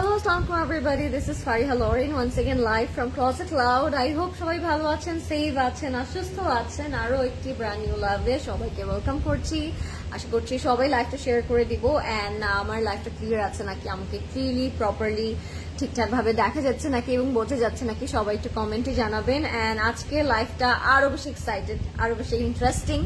Hello, assalamualaikum everybody. This is Fariha Lauren once again live from Closet Cloud. I hope সবাই ভালো আছেন, safe আছেন, সুস্থ আছেন। আরো একটি ব্র্যান্ড নিউ লাভে সবাইকে ওয়েলকাম করছি। আশা করছি সবাই লাইভটা শেয়ার করে দিব এন্ড আমার লাইভটা ক্লিয়ার আছে নাকি, আমাকে ক্লিয়ারলি প্রপারলি ঠিকঠাক ভাবে দেখা যাচ্ছে নাকি এবং বোঝা যাচ্ছে নাকি, সবাই একটু কমেন্টে জানাবেন। এন্ড আজকে লাইভটা আরো বেশি এক্সাইটেড, আরো বেশি ইন্টারেস্টিং,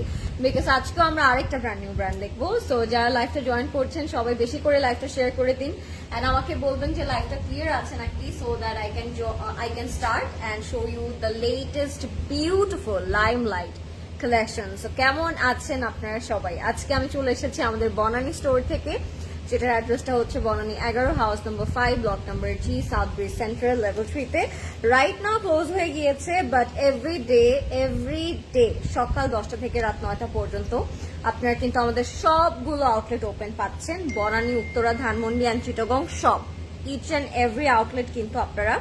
বিকজ আজকে আমরা আরেকটা ব্র্যান্ড নিউ ব্র্যান্ড দেখবো। সো যারা লাইভটা জয়েন করছেন সবাই বেশি করে লাইভটা শেয়ার করে দিন এন্ড আমাকে বলবেন যে লাইভটা ক্লিয়ার আছে নাকি, so that I can start and show you the latest beautiful limelight collections. So কেমন আছেন আপনারা সবাই? আজকে আমি চলে এসেছি আমাদের বনানী স্টোর থেকে, যেটার অ্যাড্রেসটা হচ্ছে বনানী 11 হাউস নম্বর 5 ব্লক নম্বর জি, সাউথ ব্রিজ সেন্ট্রাল লেভেল 3 তে। রাইট নাও ক্লোজ হয়ে গিয়েছে, বাট এভরি ডে সকাল 10টা থেকে রাত 9টা পর্যন্ত আপনারা কিন্তু আমাদের সবগুলো আউটলেট ওপেন পাচ্ছেন। বনানী, উত্তরা, ধানমন্ডি অ্যান্ড চিটাগং সব ইচ অ্যান্ড এভরি আউটলেট কিন্তু আপনারা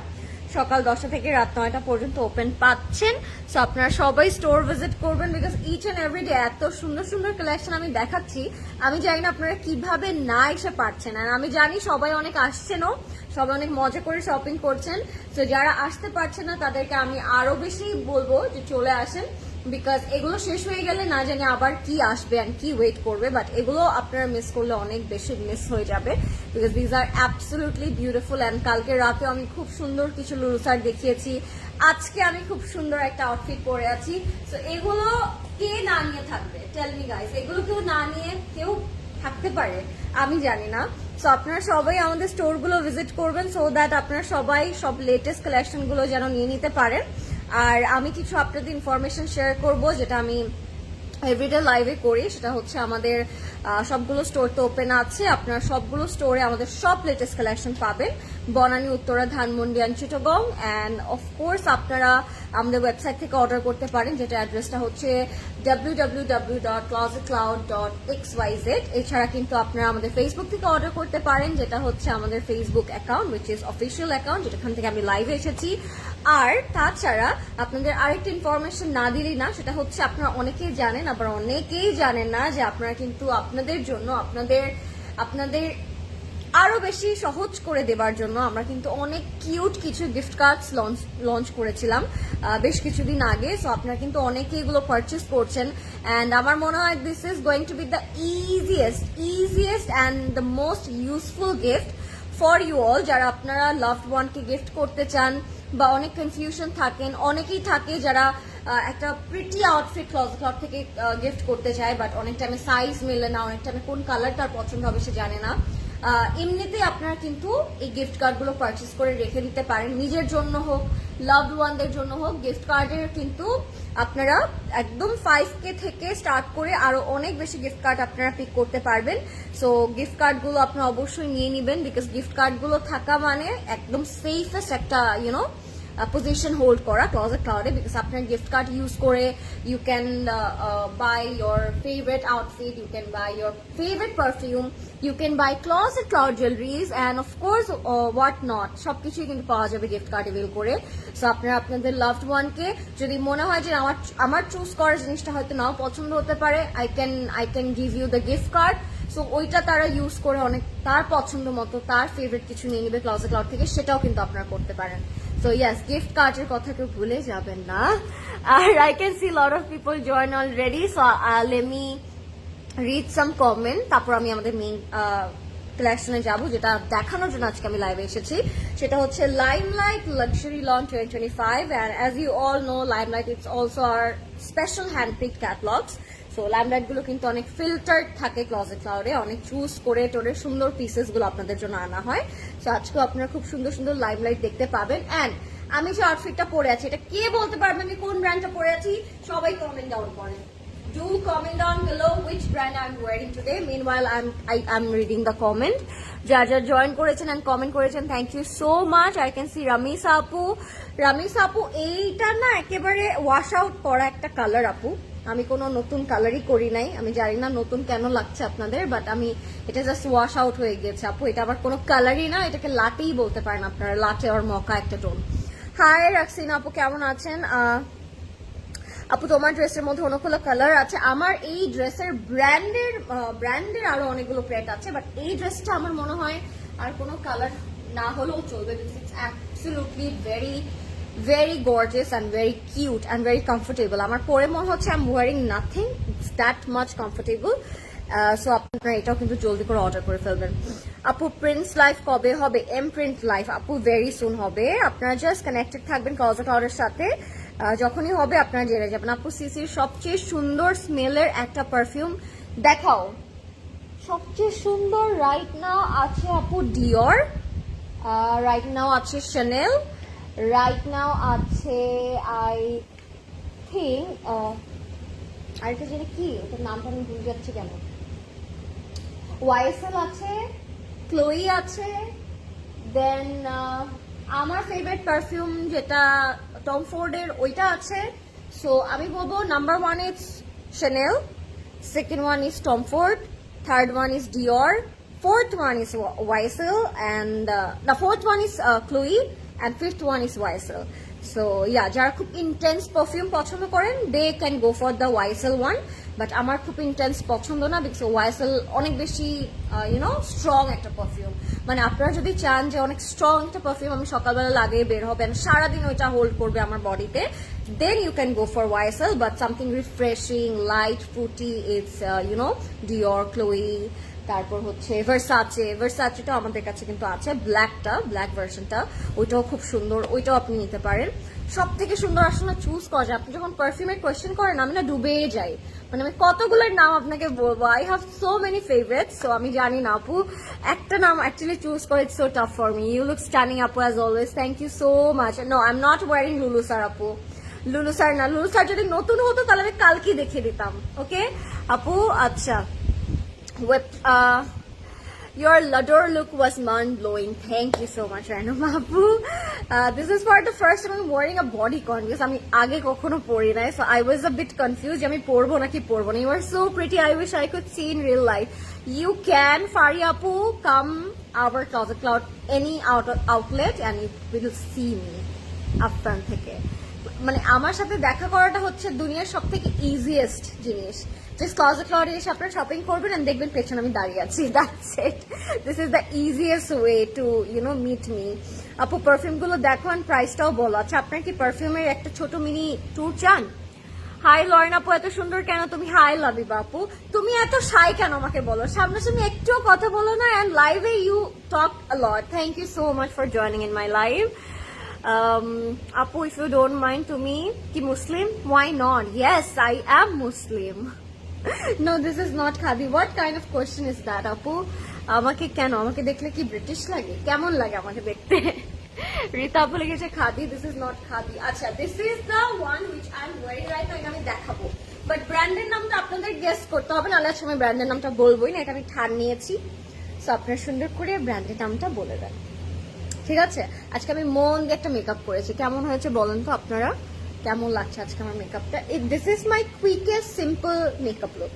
সকাল 10টা থেকে রাত 9টা পর্যন্ত ওপেন পাচ্ছেন। সো আপনারা সবাই স্টোর ভিজিট করবেন, because each and every day এত সুন্দর সুন্দর কালেকশন আমি দেখাচ্ছি। আমি জানি না আপনারা কিভাবে না এসে পারছেন, আর আমি জানি সবাই অনেক আসছেনও, সবাই অনেক মজা করে শপিং করছেন। তো যারা আসতে পারছেন না তাদেরকে আমি আরো বেশি বলবো যে চলে আসেন, বিকজ এগুলো শেষ হয়ে গেলে না জানি আবার কি আসবে আর কি ওয়েট করবে, বাট এগুলো আপনারা মিস করলে অনেক বেশি মিস হয়ে যাবে, because these are absolutely beautiful. And কালকে রাতেও আমি খুব সুন্দর কিছু লুরুসার দেখিয়েছি, আজকে আমি খুব সুন্দর একটা আউটফিট পরে আছি। সো এগুলো কে না নিয়ে থাকবে, টেল মি গাইস, এগুলো কেউ না নিয়ে কেউ থাকতে পারে? আমি জানি না। সো আপনারা সবাই আমাদের স্টোর গুলো ভিজিট করবেন, সো দ্যাট আপনারা সবাই সব লেটেস্ট কালেকশন গুলো যেন নিয়ে নিতে পারেন। আর আমি কিছু আপনাদের ইনফরমেশন শেয়ার করব যেটা আমি এভরিডে লাইভে করি, সেটা হচ্ছে আমাদের সবগুলো স্টোর তো ওপেন আছে, আপনারা সবগুলো স্টোরে আমাদের সব লেটেস্ট কালেকশন পাবেন, Banani, Uttara, Dhanmondi and Chittagong. And of course আপনারা আমাদের ওয়েবসাইট থেকে অর্ডার করতে পারেন, যেটা অ্যাড্রেসটা হচ্ছে www.closetcloud.xyz। এছাড়া কিন্তু আপনারা আমাদের ফেসবুক থেকে অর্ডার করতে পারেন, যেটা হচ্ছে আমাদের Facebook account which is official account, যেটাখান থেকে আমি লাইভে এসেছি। আর তাছাড়া আপনাদের আরেকটা ইনফরমেশন না দিলেই না, সেটা হচ্ছে আপনারা অনেকেই জানেন আবার অনেকেই জানেন না যে আপনারা কিন্তু আপনাদের জন্য আপনাদের আরো বেশি সহজ করে দেবার জন্য আমরা কিন্তু অনেক কিউট কিছু গিফট কার্ডস লঞ্চ করেছিলাম বেশ কিছুদিন আগে। সো আপনারা কিন্তু অনেকে এগুলো পারচেস করছেন, অ্যান্ড আমার মনে হয় this is going to be the easiest and the most useful gift for you all, যারা আপনারা লাভড ওয়ানকে গিফট করতে চান বা অনেক কনফিউশন থাকেন, অনেকেই থাকে যারা একটা প্রিটি আউটফিট ক্লজেট ক্লাব থেকে গিফট করতে চায়, বাট অনেক টাইমে সাইজ মেলে না, অনেক টাইমে কোন কালার তার পছন্দ হবে সে জানে না। এমনিতে আপনারা কিন্তু এই গিফট কার্ডগুলো পারচেস করে রেখে দিতে পারেন, নিজের জন্য হোক, লাভড ওয়ানদের জন্য হোক। গিফট কার্ডের কিন্তু আপনারা একদম 5K থেকে স্টার্ট করে আরো অনেক বেশি গিফট কার্ড আপনারা পিক করতে পারবেন। সো গিফট কার্ডগুলো আপনারা অবশ্যই নিয়ে নেবেন, বিকজ গিফট কার্ডগুলো থাকা মানে একদম সেফেস্ট একটা পজিশন হোল্ড করা ক্লজেট ক্লাউডে, বিকজ আপনার গিফট কার্ড ইউজ করে you can buy your favourite outfit, you can buy your favourite perfume, you can buy Closet Cloud jewelleries and of course what not, সবকিছুই কিন্তু পাওয়া যাবে গিফট কার্ড এভেল করে। So আপনারা আপনাদের লাভড ওয়ানকে যদি মনে হয় যে আমার চুজ করার জিনিসটা হয়তো নাও পছন্দ হতে পারে, I can give you the gift card. So ওইটা তারা ইউজ করে অনেক তার পছন্দ মতো তার ফেভারিট কিছু নিয়ে নেবে ক্লজেট ক্লাউড থেকে, সেটাও কিন্তু আপনারা করতে পারেন। So yes, gift কার্ডের কথা কেউ ভুলে যাবেন না। আর I can see lot of people join already, so let me read some comment, তারপর আমি আমাদের মেইন কালেকশনে যাব, যেটা দেখানোর জন্য আজকে আমি লাইভে এসেছি। সেটা হচ্ছে limelight luxury launch 2025, and as you all know, limelight it's also our special hand-picked catalogs. So limelight গুলো কিন্তু অনেক ফিল্টার্ড থাকে ক্লজেট ক্লাউডে, অনেক চুজ করে টোরে সুন্দর পিসেস গুলো আপনাদের জন্য আনা হয়। সো আজকে আপনারা খুব সুন্দর সুন্দর লাইমলাইট দেখতে পাবেন। অ্যান্ড আমি যে আউটফিটটা পরে আছি, এটা কে বলতে পারবে আমি কোন ব্র্যান্ডটা পরে আছি? সবাই কমেন্ট ডাউন করেন, do comment down below which brand I'm wearing today. Meanwhile, I'm reading the comment. যারা জয়েন করেছেন and কমেন্ট করেছেন, thank you so much. I can see Ramis আপু, এইটা না একেবারে ওয়াশ আউট করা একটা কালার আপু, আমি কোনো নতুন কালারই করি নাই, আমি জানি না নতুন কেন লাগছে আপনাদের, বাট আমি এটা জাস্ট ওয়াশ আউট হয়ে গেছে আপু, এটা আবার কোনো কালারই না, এটাকে লাটেই বলতে পারেন আপনারা, লাটে আর মকা একটা টোন। হাই রাক্সিনা আপু, কেমন আছেন? আপু তোমার ড্রেসের মধ্যে অনেকগুলো কালার আছে, আমার এই ড্রেসের ব্র্যান্ডের আরো অনেকগুলো প্লেট আছে, বাট এই ড্রেসটা আমার মনে হয় আর কোনো কালার না হলেও চলবে, because it's absolutely very very gorgeous and very cute and very comfortable. আমার পরে মনে হচ্ছে I'm wearing nothing, it's that much comfortable. So আপনারা এটাও কিন্তু জলদি করে অর্ডার করে ফেলবেন। আপু প্রিন্স লাইফ কবে হবে? এম প্রিন্ট লাইফ আপু ভেরি সুন হবে, আপনারা জাস্ট কানেক্টেড থাকবেন ক্লোজেট অর্ডারের সাথে, যখনই হবে আপনারা জেনে যাবেন। আপু সিসির সবচেয়ে সুন্দর স্মেলের একটা পারফিউম দেখাও। সবচেয়ে সুন্দর রাইট নাও আছে আপু ডিওর, রাইট নাও আছে chanel, রাইট নাও আছে আই থিঙ্ক আরেকটা যেটা কি ওটার নামটা আমি ভুলে যাচ্ছি কেন, YSL আছে, ক্লোই আছে, দেন আমার ফেভারিট পারফিউম যেটা টম ফোর্ডের ওইটা আছে। সো আমি বলবো number 1 is chanel, second one is Tom Ford, third one is Dior, fourth one is YSL, and the fourth one is Chloe, and fifth one is YSL. So yeah, যারা খুব intense perfume পছন্দ করেন they can go for the YSL one, but আমার খুব intense পছন্দ না, because YSL অনেক বেশি স্ট্রং একটা পারফিউম। মানে আপনারা যদি চান যে অনেক স্ট্রং একটা পারফিউম আমি সকালবেলা লাগিয়ে বের হবেন, সারাদিন ওইটা হোল্ড করবে আমার বডিতে, then you can go for YSL, but something refreshing, light, fruity, it's Dior, Chloe, তারপর হচ্ছে ভার্সাচেটা আমাদের কাছে কিন্তু আছে, ব্ল্যাক ভার্সনটা, ওইটাও খুব সুন্দর, ওইটাও আপনি নিতে পারেন। সব থেকে সুন্দর আসলে চুজ করা যায়। আপনি যখন পারফিউমের কোয়েশ্চেন করেন আমি না ডুবে যাই, মানে আমি কতগুলোর নাম আপনাকে বলবো, I have so many favourites. So আমি জানি না আপু একটা নাম অ্যাকচুয়ালি চুজ করে, it's so tough for me. You look stunning আপু as always, thank you so much. No I am not wearing Lulusar আপু, লুলু স্যার না, লুলু স্যার যদি নতুন হতো তাহলে আমি কালকে দেখিয়ে দিতাম। ওকে আপু, আচ্ছা with your Lador look was mind-blowing. Thank you so much, Rano Mapu. This is for the first time I'm wearing a bodycon, because আমি আগে কখনো পরি নাই, so I was a bit confused আমি পরবো নাকি পরবো না। You are so pretty, I wish I could see in real life. You can, Fari Apu, come our Closet Cloud any outlet and you will see me upfront থেকে। মানে আমার সাথে দেখা করাটা হচ্ছে দুনিয়ার সব থেকে ইজিয়েস্ট জিনিস। জাস্ট ক্লোজেট ক্লাউডে এসে আপনারা শপিং করবেন and দেখবেন পেছনে আমি দাঁড়িয়ে আছি, that's it. This is the easiest way to meet me. আপু পারফিউম গুলো দেখো and প্রাইসটাও বলো। আচ্ছা আপনার কি পারফিউমের একটা ছোট মিনি ট্যুর চান? হাই লরেন আপু, এত সুন্দর কেন তুমি? হাই লাভিবা আপু, তুমি এত শাই কেন আমাকে বলো? সামনাসামনি একটুও কথা বলো না, and লাইভে you talk a lot. Thank you so much for joining in my live. Apu, if you don't mind, তুমি কি মুসলিম? Why not? Yes, I am Muslim. No, this is not khadi. What kind of question is that, Apu? আমাকে কেন, আমাকে দেখলে কি British লাগে? কেমন লাগে আমাকে দেখতে? রীতা আপু লিখেছে khadi, this is not khadi. আচ্ছা, this is the one which I am wearing right now, এটা আমি দেখাবো, বাট ব্র্যান্ডের নামটা আপনাদের গেস করতে হবে, নাহলে আজকে আমি ব্র্যান্ডের নামটা বলবোই না, এটা আমি ঠান নিয়েছি। সো আপনারা সুন্দর করে ব্র্যান্ডের নামটা বলে দেন, ঠিক আছে? আজকে আমি মন দিয়ে একটা মেকআপ করেছি, কেমন হয়েছে বলেন তো আপনারা, কেমন লাগছে আজকে আমার মেকআপটা? This is my quickest simple makeup look.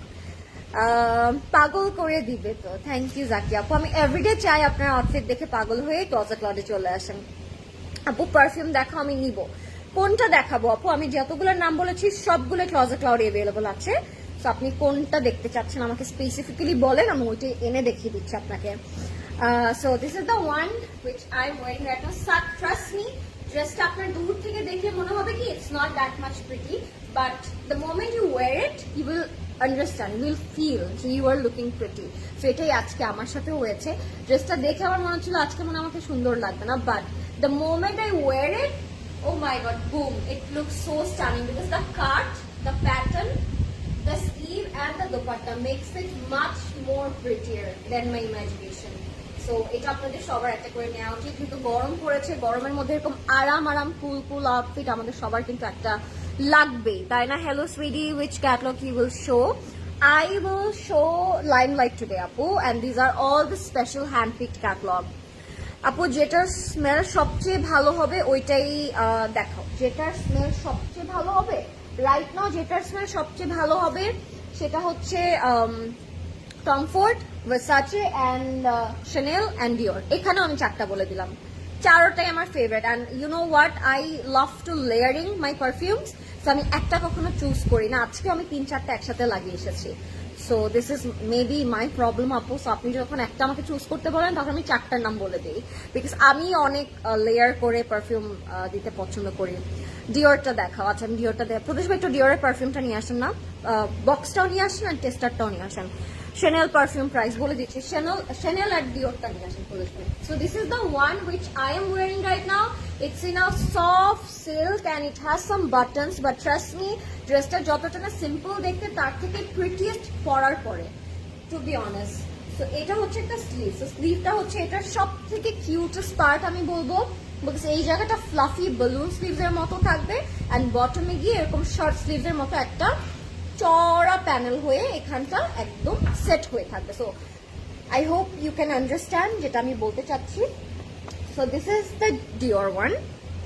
পাগল করে দিবে তো, থ্যাংক ইউ জাকি আপু। আমি এভরিডে চাই আপনার আউটফিট দেখে পাগল হয়ে ক্লোজেট ক্লাউডে চলে আসেন। আপু পারফিউম দেখাও, আমি নিব। কোনটা দেখাবো আপু? আমি যতগুলোর নাম বলেছি সবগুলো ক্লোজেট ক্লাউডে অ্যাভেলেবল আছে। সো আপনি কোনটা দেখতে চাচ্ছেন আমাকে স্পেসিফিক্যালি বলেন, আমি ওইটাই এনে দেখিয়ে দিচ্ছি আপনাকে। So this is the one which I'm wearing right now. Trust me, just আপনার দূর থেকে দেখলে মনে হবে কি it's not that much pretty, but the moment you wear it, you will understand, you will feel that you are looking pretty. So এটাই আজকে আমার সাথে হয়েছে। ড্রেসটা দেখে আমার মনে হচ্ছিল আজকে মনে আমাকে সুন্দর লাগবে না, but the moment I wear it, oh my god, boom, it looks so stunning, because the cut, the pattern, the sleeve and the dupatta makes it much more prettier than my imagination. So এটা আপনাদের সবার একটা করে নেওয়া উচিত, কিন্তু গরম পড়েছে, গরমের মধ্যে এরকম আরাম কুল আউটফিট আমাদের সবার কিন্তু একটা লাগবেই, তাই না? Hello sweetie, which catalog you will show? I will show Limelight today, Apu, and these are all the special hand-picked catalog. আপু যেটার স্মেল সবচেয়ে ভালো হবে ওইটাই দেখাও, যেটার স্মেল সবচেয়ে ভালো হবে রাইট নাও, যেটার স্মেল সবচেয়ে ভালো হবে সেটা হচ্ছে Tom Ford, Versace and Chanel and Dior. এখানেও আমি চারটা বলে দিলাম, চারটাই আমার favourite. And you know what, I love to layering my perfumes. তো আমি একটা কখনো চুজ করি না, আজকে আমি 3-4টা একসাথে লাগিয়ে এসেছি। So this is maybe my problem আপু। সো আপনি যখন একটা আমাকে চুজ করতে বলেন তখন আমি 4টার নাম বলে দিই, বিকজ আমি অনেক লেয়ার করে পারফিউম দিতে পছন্দ করি। ডিওরটা দেখাও। আচ্ছা আমি ডিওরটা দেখ, প্রদেশ ভাই একটু ডিওরের পারফিউমটা নিয়ে আসেন না, বক্সটাও নিয়ে আসেন আর টেস্টারটাও নিয়ে আসেন। Chanel perfume price বলে দিচ্ছি, Chanel at Diorটা নিয়ে আসেন প্রদেশ ভাই। So this is the one which I am wearing right now. It's in a soft silk and it has some buttons, but trust me, ড্রেসটা যতটা না সিম্পল দেখতে তার থেকে প্রিটিয়েস্ট পরার পরে, টু বি অনেস্ট। সো এটা হচ্ছে একটা স্লিভ, সো স্লিভটা হচ্ছে এটার সব থেকে কিউটেস্ট পার্ট আমি বলবো, বিকজ এই জায়গাটা ফ্লাফি বালুন স্লিভস এর মতো থাকবে অ্যান্ড বটমে গিয়ে এরকম শর্ট স্লিভস এর মতো একটা চড়া প্যানেল হয়ে এখানটা একদম সেট হয়ে থাকবে। So I hope you can understand যেটা আমি বলতে চাচ্ছি। So this is the Dior one.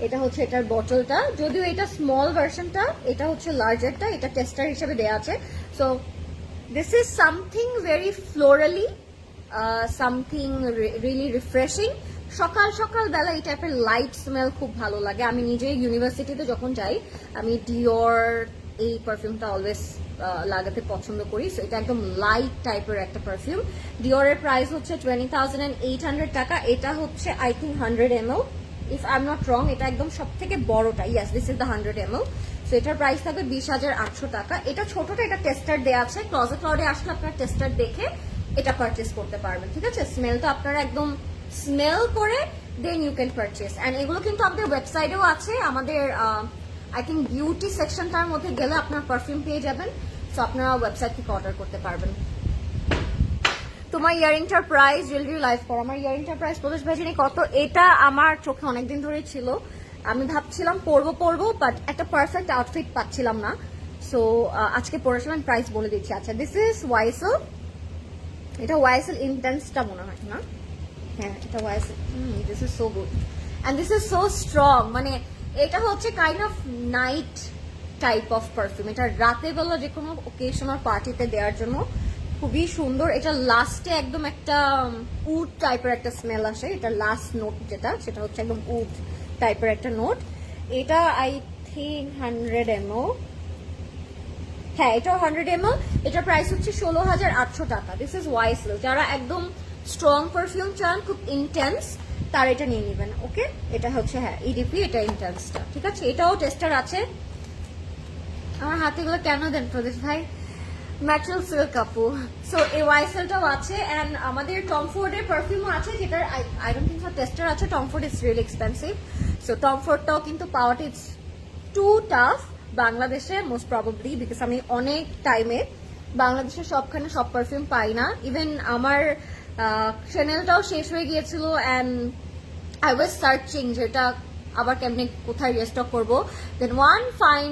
এটা হচ্ছে এটার বটলটা, যদিও এটা স্মল ভার্সনটা, এটা হচ্ছে লার্জারটা, এটা টেস্টার হিসেবে দেওয়া আছে। So this is something very florally, something really refreshing. সকাল সকাল বেলা এই টাইপের লাইট স্মেল খুব ভালো লাগে। আমি নিজে ইউনিভার্সিটিতে যখন যাই আমি ডিওর এই পারফিউমটা অলওয়েজ লাগাতে পছন্দ করি। সো এটা একদম লাইট টাইপের একটা পারফিউম। ডিওরের প্রাইস হচ্ছে 20,800 টাকা। এটা হচ্ছে I think 100 ml, if I am not wrong. এটা একদম সব থেকে বড়টা, yes this is the 100 ml। So এটার প্রাইস থাকবে 20,800 টাকা। এটা ছোটটা, এটা টেস্টার দেওয়া আছে। ক্লজেট ক্লাউডে আসলে আপনারা টেস্টার দেখে এটা পারচেস করতে পারবেন, ঠিক আছে? স্মেলটা আপনারা একদম স্মেল করে দেন ইউ ক্যান পারচেস। অ্যান্ড এগুলো কিন্তু আমাদের ওয়েবসাইটেও আছে, আমাদের আই থিঙ্ক বিউটি সেকশনটার মধ্যে গেলে আপনার পারফিউম পেয়ে যাবেন। সো আপনারা ওয়েবসাইট থেকে অর্ডার করতে পারবেন। তোমার ইয়ারিংটার প্রাইস, জুয়েলারি লাইভ করো, আমার ইয়ারিংটার প্রাইস প্রদেশ ভাই জানি কত? এটা আমার চোখে অনেকদিন ধরে ছিল, আমি ভাবছিলাম পরবো বাট একটা পারফেক্ট আউটফিট পাচ্ছিলাম না। সো আজকে পরেছিলাম, প্রাইস বলে দিচ্ছি। আচ্ছা দিস ইজ ওয়াইসেল, এটা ওয়াইসেল ইন্টেন্সটা মনে হয় না? হ্যাঁ এটা ওয়াইসেল। This is so good and this is so strong. মানে এটা হচ্ছে kind of night type of perfume. এটা রাতে বেলা যে কোনো ওকেশনাল পার্টিতে দেওয়ার জন্য খুবই সুন্দর। এটা লাস্টে একদম একটা উড টাইপের একটা স্মেল আসে। এটা লাস্ট নোট যেটা, সেটা হচ্ছে একদম উড টাইপের একটা নোট। এটা আই থিঙ্ক 100 ml, হ্যাঁ এটাও 100 ml। এটার প্রাইস হচ্ছে 16,800 টাকা। দিস ইজ ওয়াইসেল। যারা একদম স্ট্রং পারফিউম চান, খুব ইন্টেন্স, তার এটা নিয়ে নেবেন। ওকে, এটা হচ্ছে হ্যাঁ ইডিপি, এটা ইন্টেন্সটা, ঠিক আছে? এটাও টেস্টার আছে। আমার হাতে গুলো কেন দেন প্রদেশ ভাই? ম্যাটেরিয়াল সিল্ক আপু। সো এই ওয়াইসেলটাও আছে অ্যান্ড আমাদের টম ফোর্ডের পারফিউমও আছে, যেটার আই ডোন্ট থিঙ্ক টেস্টার আছে। Tom Ford is really expensive. So Tom ফোর্ডটাও কিন্তু পাওয়াটা ইটস টু টাফ বাংলাদেশে, মোস্ট প্রবাবলি, বিকজ আমি অনেক টাইমে বাংলাদেশের সবখানে সব পারফিউম পাই না। ইভেন আমার চ্যানেলটাও শেষ হয়ে গিয়েছিল অ্যান্ড আই ওয়াজ সার্চিং যেটা আবার কেমনি কোথায় রিস্টক করবো। দেন ওয়ান ফাইন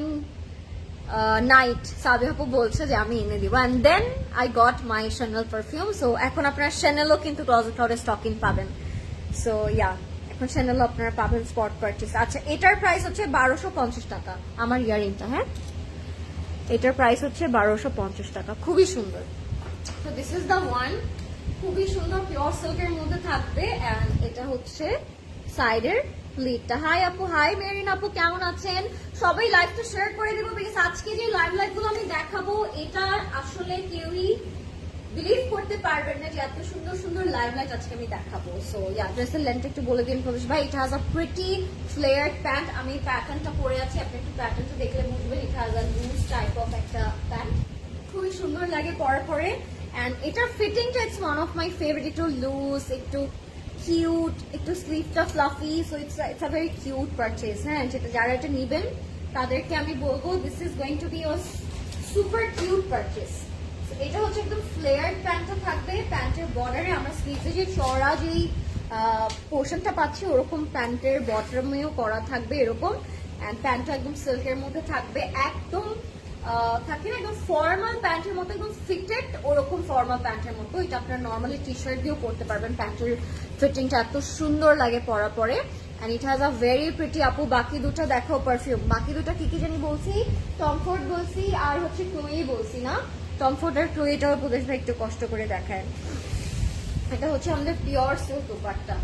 নাইট সাবিহাপু বলছে যে আমি এনে দিব and then I got my Chanel perfume. So এখন আপনারা Chanelও কিন্তু ক্লজেট ক্লাউডে স্টকিং পাবেন। সো ইয়া, এখন Chanelও আপনারা পাবেন স্পট পারচেস। আচ্ছা এটার প্রাইস হচ্ছে 1250 টাকা। আমার ইয়ারিংটা, হ্যাঁ এটার প্রাইস হচ্ছে 1250 টাকা। খুবই সুন্দর। তো দিস ইজ দ্য ওয়ান, খুবই সুন্দর পিওর সিল্কের মধ্যে থাকবে অ্যান্ড এটা হচ্ছে সাইডের লিডটা। হাই আপু, হাই মেরিন আপু, কেমন আছেন? সবাই লাইভটা শেয়ার করে দেবো, বিকজ আজকে যে লাইভগুলো আমি দেখাবো এটা আসলে কেউই বিলিভ করতে পারবেন না যে এত সুন্দর সুন্দর লাইট আজকে আমি দেখাবো। সো ইয়া, ড্রেসের লেন্থটা একটু বলে দিন প্রদেশ ভাই। It has a pretty flared pant. আমি প্যাটার্নটা পরে আছি, আপনি একটু প্যাটার্নটা দেখলে বুঝবেন। It has a loose type of একটা প্যান্ট, খুবই সুন্দর লাগে পরার পরে। অ্যান্ড এটার ফিটিংটা it's one of my favourite. একটু লুজ, একটু কিউট, একটু স্লিভটা ফ্লাফি। So it's a very cute purchase. হ্যাঁ, যেটা যারা এটা নিবেন তাদেরকে আমি বলবো this is going to be a super cute purchase. এটা হচ্ছে একদম ফ্লেয়ার্ড প্যান্টটা থাকবে। প্যান্টের বর্ডারে আমরা স্লিভে যে চড়া যেই পোর্শনটা পাচ্ছি ওরকম প্যান্টের বটমেও করা থাকবে এরকম। অ্যান্ড প্যান্টটা একদম সিল্কের মধ্যে থাকবে, একদম থাকে না একদম ফর্মাল প্যান্টের মতো, একদম ফিটেড ওরকম ফর্মাল প্যান্টের মতো। এটা আপনারা নর্মালি টি শার্ট দিয়েও পরতে পারবেন। প্যান্টের ফিটিংটা এত সুন্দর লাগে পরা পরে। And it has a very pretty. আপু বাকি দুটো দেখো পারফিউম, বাকি দুটো কি কি জানি বলছি, টম ফোর্ড বলছি আর হচ্ছে ক্লোই বলছি না? টম ফোর্ড আর ক্লোইটাও প্রদেশ ভাই একটু কষ্ট করে দেখায়। এটা হচ্ছে আমাদের পিওর সিল্ক দুপাট্টা।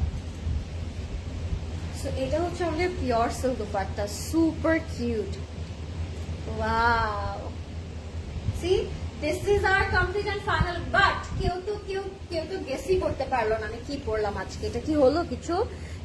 সো এটা হচ্ছে আমাদের pure silk dupatta, super cute. Wow. See, this is our complete and final. But কেউ তো গেসই করতে পারলো না আমি কি পরলাম আজকে। এটা কি হলো কিছু?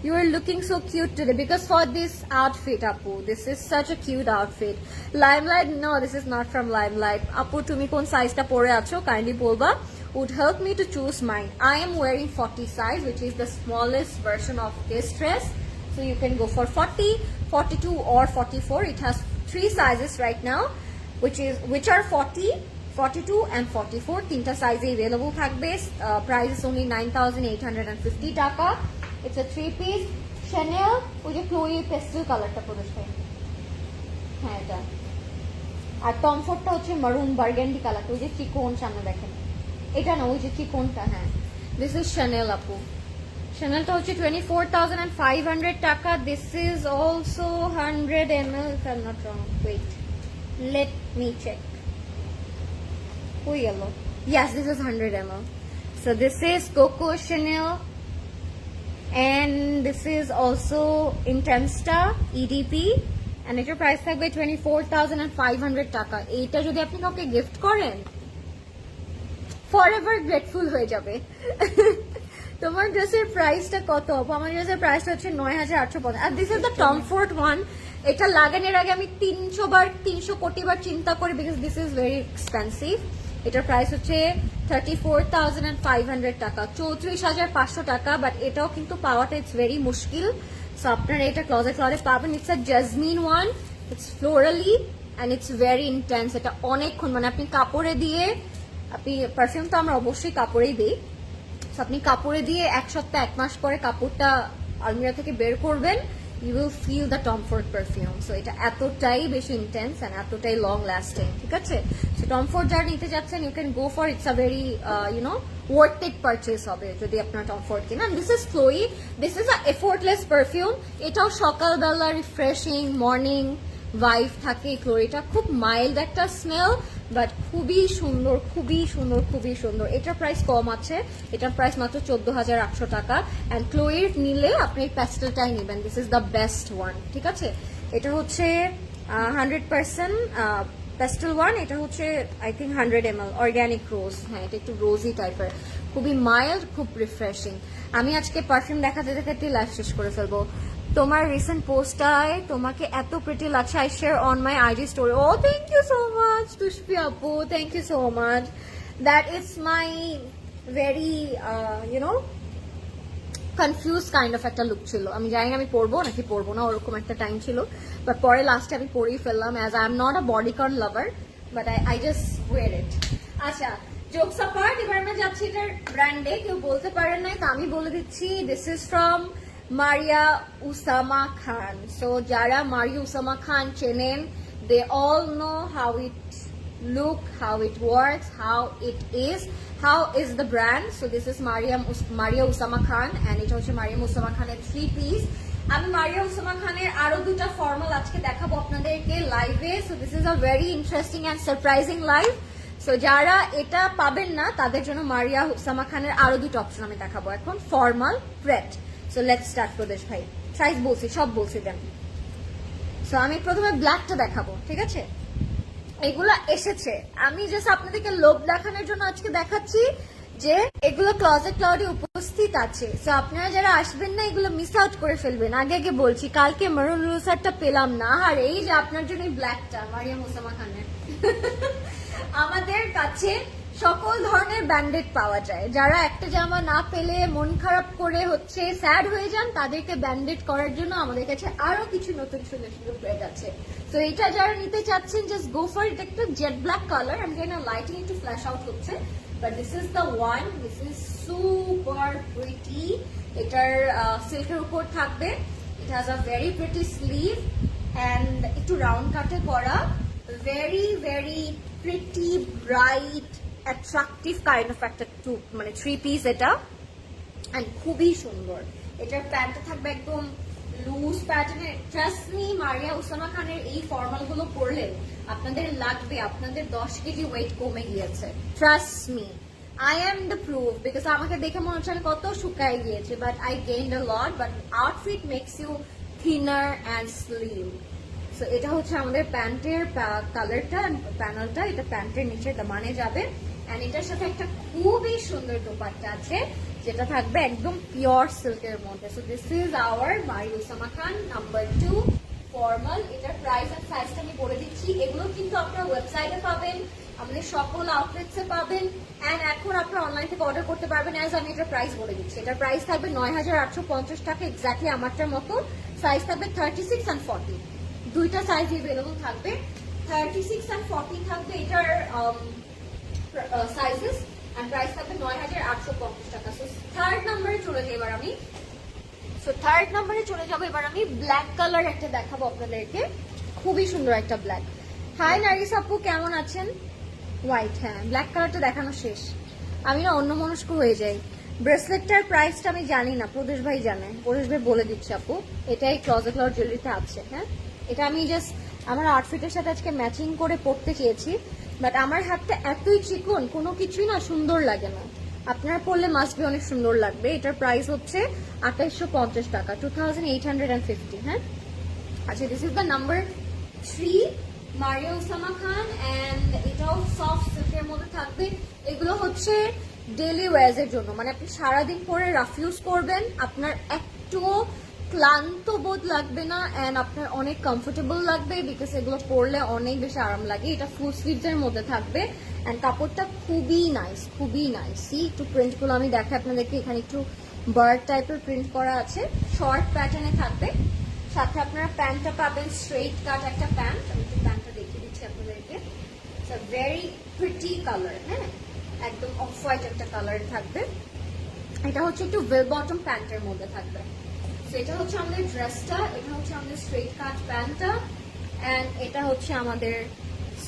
You are looking so cute today because for this outfit, Apu, this is such a cute outfit. Limelight? No, this is not from Limelight. Apu, তুমি কোন সাইজটা পরে আছো kindly বলবা, would help me to choose mine. I am wearing 40 size, which is the smallest version of this dress. So you can go for 40, 42 or 44. It has 3 sizes right now, which are 40, 42 and 44. তিনটা সাইজে available থাকবে। Price is only 9,850 টাকা। It's a 3-piece Chanel ওই যে Chloe pastel কালারটা পরেছে। হ্যাঁ এটা। আর টমফোর্ডটা হচ্ছে maroon burgundy কালার, ওই যে চিকন সামনে দেখেন। এটা না ওই যে চিকনটা, হ্যাঁ। This is Chanel আপু। Chanelটা হচ্ছে 24,500 টাকা। This is also 100 ml if I'm not wrong. Wait. Let me check. Oh, yellow. Yes, this is 100 ml. So this is Coco Chanel. And this is also Intensta EDP. And এটার price থাকবে 24,500 টাকা। এইটা যদি আপনি কাউকে gift করেন forever grateful হয়ে যাবে। তোমার ড্রেসের প্রাইসটা কত? আমার ড্রেসের প্রাইসটা হচ্ছে 9,850। আর this is the Tom Ford one. এটা লাগানোর আগে আমি 300 কোটি বার চিন্তা করি because this is very expensive. এটার প্রাইস হচ্ছে 34,500 টাকা, 34,500 টাকা। বাট এটাও কিন্তু পাওয়াটা ইটস ভেরি মুশকিল। সো আপনারা এটা ক্লজেট পাবেন। It's a jasmine one, it's florally and it's very intense. এটা অনেকক্ষণ মানে আপনি কাপড়ে দিয়ে, আপনি পারফিউম তো আমরা অবশ্যই কাপড়েই দিই, আপনি কাপড়ে দিয়ে 1 সপ্তাহ 1 মাস পরে কাপড়টা আলমিরা থেকে বের করবেন, you will feel the Tom Ford perfume. So এটা এতটাই বেশি intense and এতটাই long lasting, ঠিক আছে? So Tom Ford যারা নিতে যাচ্ছেন you can go for, it's a very worth it purchase হবে যদি আপনার Tom Ford কিনেন। And this is Chloe, this is a effortless perfume. এটাও সকালবেলা রিফ্রেশিং মর্নিং ভাইব থাকে। ক্লোরিটা খুব মাইল্ড একটা স্মেল বাট খুবই সুন্দর, খুবই সুন্দর, খুবই সুন্দর। এটার প্রাইস কম আছে, এটার প্রাইস মাত্র 14,800 টাকা। অ্যান্ড ক্লোরির নিলে আপনি এই প্যাস্টেলটাই নেবেন, this is the best one, ঠিক আছে? এটা হচ্ছে 100% প্যাস্টেল ওয়ান। এটা হচ্ছে আই থিঙ্ক 100 ml অর্গ্যানিক রোজ। হ্যাঁ, এটা একটু রোজি টাইপের, খুবই মাইল্ড, খুব রিফ্রেশিং। আমি আজকে পারফিউম দেখাতে দেখাতে লাইফ শেষ করে ফেলবো। তোমার রিসেন্ট পোস্টটায় তোমাকে এত প্রিটি লাগছে, I share on my IG story. Oh thank you so much Tushpi আপু, thank you so much. That is my very confuse kind of একটা লুক ছিল। আমি জানি না আমি পরবো নাকি পরবো না, ওরকম একটা টাইম ছিল। বাট পরে লাস্টে আমি পরেই ফেললাম, as I am not a bodycon lover but I just wear it. আচ্ছা, জোকস অ্যাপার্ট, এবার আমরা যাচ্ছি এটার ব্র্যান্ডে। কেউ বলতে পারেন নাই তো আমি বলে দিচ্ছি, this is from Maria Usama Khan. So jara Maria Usama Khan chenen, they all know how it look, how it works, how is the brand. So this is Maria Usama Khan and it হচ্ছে Maria Usama Khan এর 3-piece. আমি Maria Usama Khan এর আরো দুটো formal আজকে দেখাবো আপনাদেরকে লাইভে। So this is a very interesting and surprising live. So যারা এটা পাবেন না তাদের জন্য Maria Usama Khan এর আরো দুটো অপশন আমি দেখাবো এখন, ফর্মাল, প্রেট। So let's start প্রদেশ ভাই, সাইজ বলছি, সব বলছি দেন। সো আমি প্রথমে ব্ল্যাকটা দেখাবো, ঠিক আছে? এগুলো এসেছে, আমি জাস্ট আপনাদেরকে লোভ দেখানোর জন্য আজকে দেখাচ্ছি যে এগুলো ক্লজেট ক্লাউডে উপস্থিত আছে। সো আপনারা যারা আসবেন না এগুলো মিস আউট করে ফেলবেন। আগে বলছি, কালকে মারুন রুসারটা পেলাম না, আর এই যে আপনার জন্য ব্ল্যাকটা মারিয়া মুসামা খানের। আমাদের কাছে সকল ধরনের ব্যান্ডেড পাওয়া যায়। যারা একটা জামা না পেলে মন খারাপ করে হচ্ছে স্যাড হয়ে যান, তাদেরকে ব্যান্ডেড করার জন্য আমাদের কাছে আরো কিছু নতুন সুন্দর সুন্দর ব্র্যান্ড আছে। তো এটা যারা নিতে চাচ্ছেন জাস্ট গো ফর ইট। একটা জেট ব্ল্যাক কালার, আমি জানি না লাইটিং একটু ফ্ল্যাশ আউট হচ্ছে, but this is the one, this is super pretty. এটার সিল্কের উপর থাকবে, ইট has a very pretty sleeve and একটু রাউন্ড কাটে করা, very very pretty bright attractive kind of একটা মানে 3-piece এটা, এন্ড খুবই সুন্দর। এটার প্যান্টটা থাকবে একদম লুজ প্যাটার্নের। ট্রাস্ট মি, মারিয়া উসামা খানের এই ফর্মাল গুলো পরলে আপনাদের লাগবে, আপনাদের 10 কেজি ওয়েট কমে গিয়েছে। Trust me, I am the proof, because আমাকে দেখে মনে হচ্ছে আমি কত শুকায় গিয়েছে, but I gained a lot, but outfit makes you thinner and slim. So এটা হচ্ছে আমাদের প্যান্টের কালারটা, প্যানেলটা, এটা প্যান্টের নিচে দামানে যাবে। এন্ড এটার সাথে একটা খুবই সুন্দর দোপাট্টা আছে যেটা থাকবে একদম পিওর সিল্কের মধ্যে। সো দিস ইজ আওয়ার মারি উসামা খান নাম্বার 2 ফর্মাল। এটার প্রাইস আর সাইজটা আমি বলে দিচ্ছি। এগুলো কিন্তু আপনারা ওয়েবসাইটে পাবেন, আমাদের সকল আউটলেটসে পাবেন, এন্ড এখন আপনারা অনলাইন থেকে অর্ডার করতে পারবেন। অ্যাজ আমি এটার প্রাইস বলে দিচ্ছি, এটার প্রাইস থাকবে ৯,৮৫০ টাকা, এক্স্যাক্টলি আমারটার মতো। সাইজ থাকবে 36 and 40, দুইটা সাইজ अवेलेबल থাকবে। 36 and 40 থাকবে এটার সাইজেস, এন্ড প্রাইস থাকবে ৯,৮৫০ টাকা। সো থার্ড নম্বরে চলে যাই এবার আমি। সো থার্ড নম্বরে চলে যাবো এবার আমি। ব্ল্যাক কালার একটা দেখাবো আপনাদেরকে, খুবই সুন্দর একটা ব্ল্যাক। হাই নারিস আপু, কেমন আছেন? হোয়াইট, হ্যাঁ ব্ল্যাক কালারটা দেখানো শেষ, আমি না অন্যমনস্ক হয়ে যাই। ব্রেসলেটটার প্রাইসটা আমি জানি না, প্রদেশ ভাই জানে, প্রদেশ ভাই বলে দিচ্ছে আপু। এটাই ক্লজেট লট জুয়েলারিতে আছে। হ্যাঁ, এটা আমি জাস্ট আমার আউটফিটের সাথে আজকে ম্যাচিং করে পরতে চেয়েছি, বাট আমার হাতটা এতই চিকন, কোনো কিছুই না সুন্দর লাগে না। আপনারা পরলে মাস্ট বি অনেক সুন্দর লাগবে। এটার প্রাইস হচ্ছে ২৮৫০ টাকা, 2850। হ্যাঁ, আচ্ছা, this is the number 3 Maria Usama Khan, and এটাও সফট সিল্কের মধ্যে থাকবে। এগুলো হচ্ছে ডেইলি ওয়ার্স এর জন্য, মানে আপনি সারাদিন পরে রাফ ইউজ করবেন, আপনার একটুও ক্লান্ত বোধ লাগবে না, এন্ড আপনার অনেক কমফোর্টেবল লাগবে, বিকজ এগুলো পরলে অনেক বেশি আরাম লাগে। এটা ফুল স্লিভস এর মধ্যে থাকবে, এন্ড কাপড়টা খুবই নাইস, খুবই নাইস। সি একটু প্রিন্টগুলো আমি দেখাই আপনাদেরকে, এখানে একটু বার্ড টাইপের প্রিন্ট করা আছে, শর্ট প্যাটার্নে থাকবে। সাথে আপনারা প্যান্টটা পাবেন স্ট্রেট কাট একটা প্যান্ট, আমি একটু প্যান্টটা দেখিয়ে দিচ্ছি আপনাদেরকে। It's a very pretty colour, হ্যাঁ একদম অফ হোয়াইট একটা কালার থাকবে। এটা হচ্ছে একটু ওয়েল বটম প্যান্টের মধ্যে থাকবে। সো এটা হচ্ছে আমাদের ড্রেসটা, এটা হচ্ছে আমাদের স্ট্রেট কাট প্যান্টটা, এন্ড এটা হচ্ছে আমাদের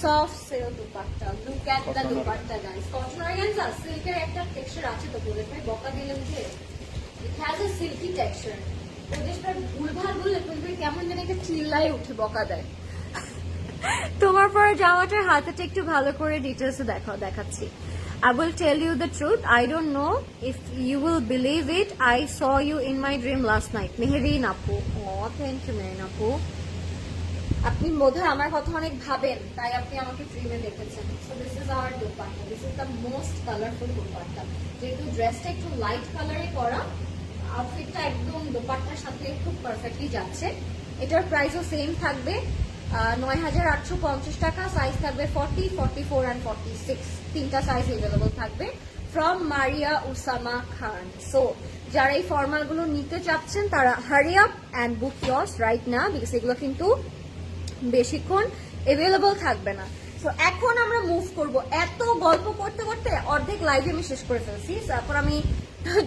soft silk dupatta. Look at the dupatta guys, cotton organza সিল্কের একটা টেক্সচার আছে তো, বলে ভাই বকা দিলাম যে it has a silky texture. ওদের ভুলভাল বললে কেমন যেন একটা চিল্লাই উঠে বকা দেয়। তোমার পরে জামাটার হাতেটা একটু ভালো করে ডিটেলসে দেখাচ্ছি। I will tell you the truth. I don't know if you will believe it. I saw you in my dream last night. Mehereen Apu. Oh, thank you, Mehereen Apu. আপনি বোধহয় আমার কথা অনেক ভাবেন, তাই আপনি আমাকে ড্রিমে দেখেছেন। So this is hour dupatta, this is the most colourful dupatta. যেহেতু ড্রেসটা একটু লাইট কালারে করা, আউটফিটটা একদম দুপাট্টার সাথে খুব পারফেক্টলি যাচ্ছে। এটার প্রাইসও সেম থাকবে ৯,৮৫০ টাকা। সাইজ থাকবে 40, 44 and 46, তিনটা সাইজ अवेलेबल থাকবে ফ্রম মারিয়া উসামা খান। সো যারা এই ফর্মাল গুলো নিতে চাচ্ছেন তারা hurry up and book yours right now, because এগুলো কিন্তু বেশিক্ষণ अवेलेबल থাকবে না। সো এখন আমরা মুভ করব। এত গল্প করতে করতে অর্ধেক লাইভ আমি শেষ করে ফেলছি। এখন আমি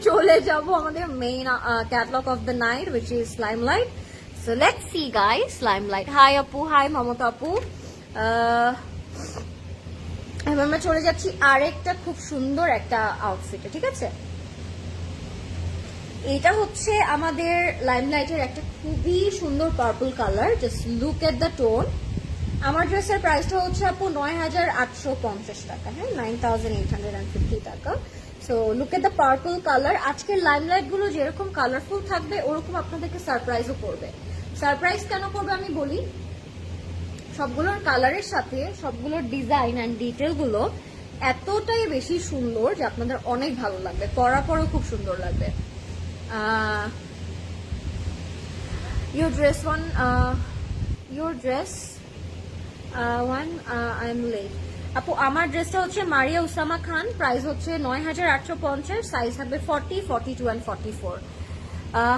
চলে যাব আমাদের main catalogue of the night, which is Limelight. So let's see guys, Limelight. Hi আপু, hi মমতা আপু। এবার আমরা চলে যাচ্ছি আরেকটা খুব সুন্দর একটা আউটফিটে, ঠিক আছে? এটা হচ্ছে আমাদের লাইমলাইটের একটা খুবই সুন্দর purple colour. Just look at the tone. আমার ড্রেসের প্রাইসটা হচ্ছে আপু ৯,৮৫০ টাকা, হ্যাঁ ৯,৮৫০ টাকা। So look at the purple colour. আজকের লাইমলাইট গুলো যেরকম কালারফুল থাকবে ওরকম আপনাদেরকে সারপ্রাইজও করবে। সারপ্রাইজ কেন করবে আমি বলি, সবগুলোর কালারের সাথে সবগুলোর ডিজাইন অ্যান্ড ডিটেল গুলো এতটাই বেশি সুন্দর যে আপনাদের অনেক ভালো লাগবে, পরার পরও খুব সুন্দর লাগবে। your dress one I am late আপু। আমার ড্রেসটা হচ্ছে মারিয়া উসামা খান, প্রাইস হচ্ছে ৯,৮৫০, সাইজ হবে 40, 42 and 44।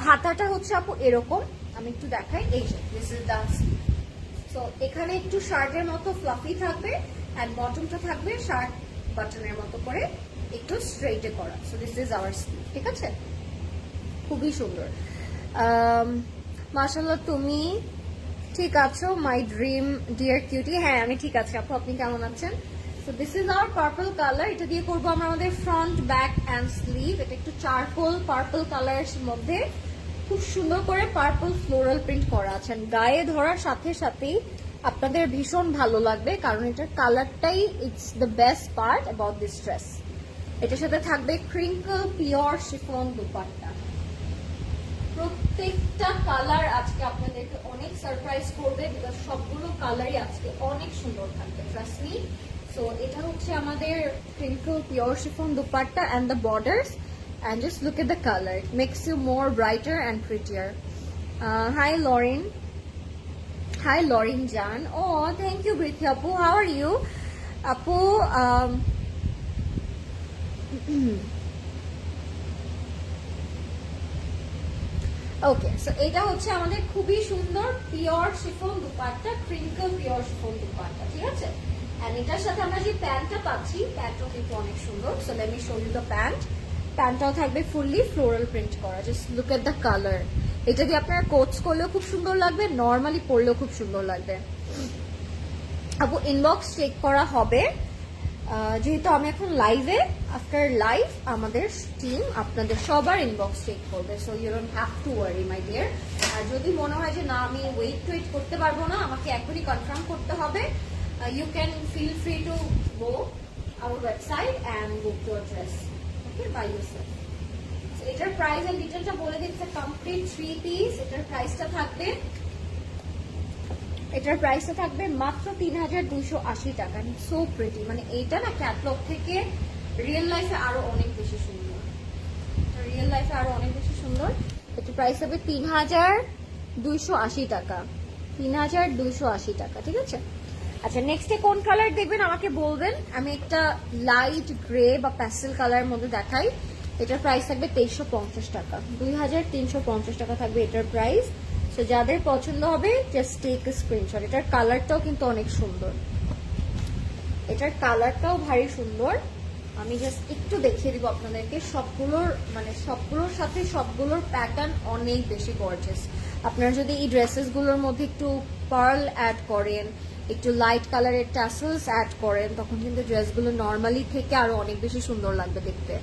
হাতাটা হচ্ছে আপু এরকম, আমি একটু দেখাই, এই যে দিস ইজ দ্য। সো এখানে একটু শার্টের মতো ফ্লাফি থাকবে, এন্ড বটমটা থাকবে শার্ট বাটনের মতো করে একটু স্ট্রেইটে করা। So this is our sleeve, ঠিক আছে? খুবই সুন্দর। মাশাআল্লাহ, তুমি ঠিক আছো? My dream dear cutie. হ্যাঁ আমি ঠিক আছি আপু, আপনি কেমন আছেন? So this is our purple colour. এটা দিয়ে করবো আমরা আমাদের ফ্রন্ট, ব্যাক অ্যান্ড স্লিভ। এটা একটু চারকোল পার্পল কালারের মধ্যে খুব সুন্দর করে পার্পল ফ্লোরাল প্রিন্ট করা আছে। গায়ে ধরার সাথে সাথেই আপনাদের ভীষণ ভালো লাগবে, কারণ এটার কালারটাই it's the best part about this dress. এটার সাথে থাকবে ক্রিঙ্কল পিওর শিফন দুপাট্টা। প্রত্যেকটা কালার আজকে আপনাদেরকে অনেক সারপ্রাইজ করবে, বিকজ সবগুলো কালারই আজকে অনেক সুন্দর থাকবে, ট্রাস্ট মি। সো এটা হচ্ছে আমাদের crinkle pure chiffon dupatta and the borders, and just look at the colour, it makes you more brighter and prettier. Hi Lauren, hi Lauren Jan. Oh, thank you Brithi Apu. How are you? Apu, okay, so এটা হচ্ছে আমাদের খুবই সুন্দর pure chiffon dupatta, crinkle pure chiffon dupatta, ঠিক আছে? And এটার সাথে আমরা যে প্যান্টটা পাচ্ছি, প্যান্টটাও কিন্তু অনেক সুন্দর। So let me show you the pant. প্যান্টটাও থাকবে ফুললি ফ্লোরাল প্রিন্ট করা, just look at the colour. এটা দিয়ে আপনারা কোটস করলেও খুব সুন্দর লাগবে, নর্মালি পরলেও খুব সুন্দর লাগবে। আপু ইনবক্স চেক করা হবে, যেহেতু আমি এখন লাইভে, আফটার লাইভ আমাদের টিম আপনাদের সবার ইনবক্স চেক করবে, so you don't have to worry my dear. আর যদি মনে হয় যে না আমি ওয়েট করতে পারবো না, আমাকে এখনই কনফার্ম করতে হবে, you can feel free to go our website and book your dress, okay, buy yourself. এটার প্রাইস এন্ড ডিটেইলসটা বলে দিচ্ছে, কমপ্লিট 3 পিস। এটার প্রাইসটা থাকবে মাত্র 3280 টাকা। সো প্রিটি, মানে এইটা না ক্যাটালগ থেকে রিয়েল লাইফে আরো অনেক বেশি সুন্দর, এটার প্রাইস হবে 3280 টাকা, 3280 টাকা, ঠিক আছে? আচ্ছা, নেক্সটে কোন কালার দেখবেন আমাকে বলবেন, আমি একটা লাইট গ্রে বা প্যাস্টেল কালারের মধ্যে দেখাই। এটার প্রাইস থাকবে 2350 টাকা, 2350 টাকা থাকবে এটার প্রাইস। তো যাদের পছন্দ হবে জাস্ট টেক এ স্ক্রিনশট। এটার কালারটাও কিন্তু অনেক সুন্দর, এটার কালারটাও ভারী সুন্দর। আমি জাস্ট একটু দেখিয়ে দিব আপনাদেরকে, সবগুলোর সাথে সবগুলোর প্যাটার্ন অনেক বেশি গর্জিয়াস। আপনারা যদি এই ড্রেসেসগুলোর মধ্যে একটু পার্ল অ্যাড করেন, একটু লাইট কালারের ট্যাসেলস অ্যাড করেন, তখন কিন্তু ড্রেসগুলো নর্মালি থেকে আরো অনেক বেশি সুন্দর লাগবে দেখতে।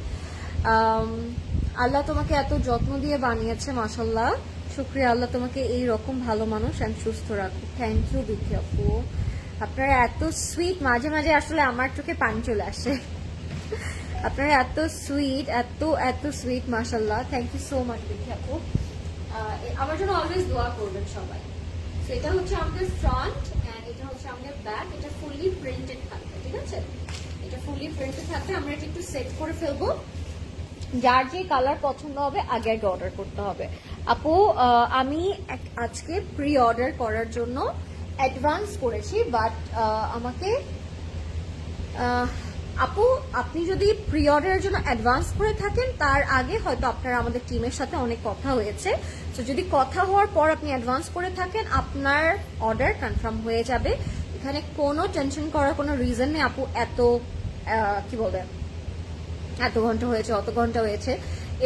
আল্লাহ তোমাকে এত যত্ন দিয়ে বানিয়েছে, মাশাল্লাহ, শুক্রিয়া আল্লাহ তোমাকে এই রকম ভালো মানুষ এন্ড সুস্থ রাখুক। থ্যাংক ইউ বিথি আপু, আপনারা এত সুইট, মাঝে মাঝে আসলে আমার চোখে পানি চলে আসে, আপনারা এত সুইট, এত সুইট, মাশাল্লাহ, thank you so much Bithi আপু। আমার জন্য অলওয়েজ দোয়া করবেন সবাই। তো এটা হচ্ছে আমাদের ফ্রন্ট এন্ড এটা হচ্ছে আমাদের ব্যাক। এটা ফুললি প্রিন্টেড থাকবে, ঠিক আছে? এটা ফুললি প্রিন্টেড থাকবে। আমরা এটা একটু সেট করে ফেলবো, যার যে কালার পছন্দ হবে আগে অর্ডার করতে হবে। আপু আমি আজকে প্রি অর্ডার করার জন্য অ্যাডভান্স করেছি, বাট আমাকে আপু আপনি যদি প্রি অর্ডারের জন্য অ্যাডভান্স করে থাকেন, তার আগে হয়তো আপনার আমাদের টিমের সাথে অনেক কথা হয়েছে। তো যদি কথা হওয়ার পর আপনি অ্যাডভান্স করে থাকেন, আপনার অর্ডার কনফার্ম হয়ে যাবে। এখানে কোনো টেনশন করার কোনো রিজন নেই আপু। কি বলবে, এত ঘন্টা হয়েছে, অত ঘন্টা হয়েছে,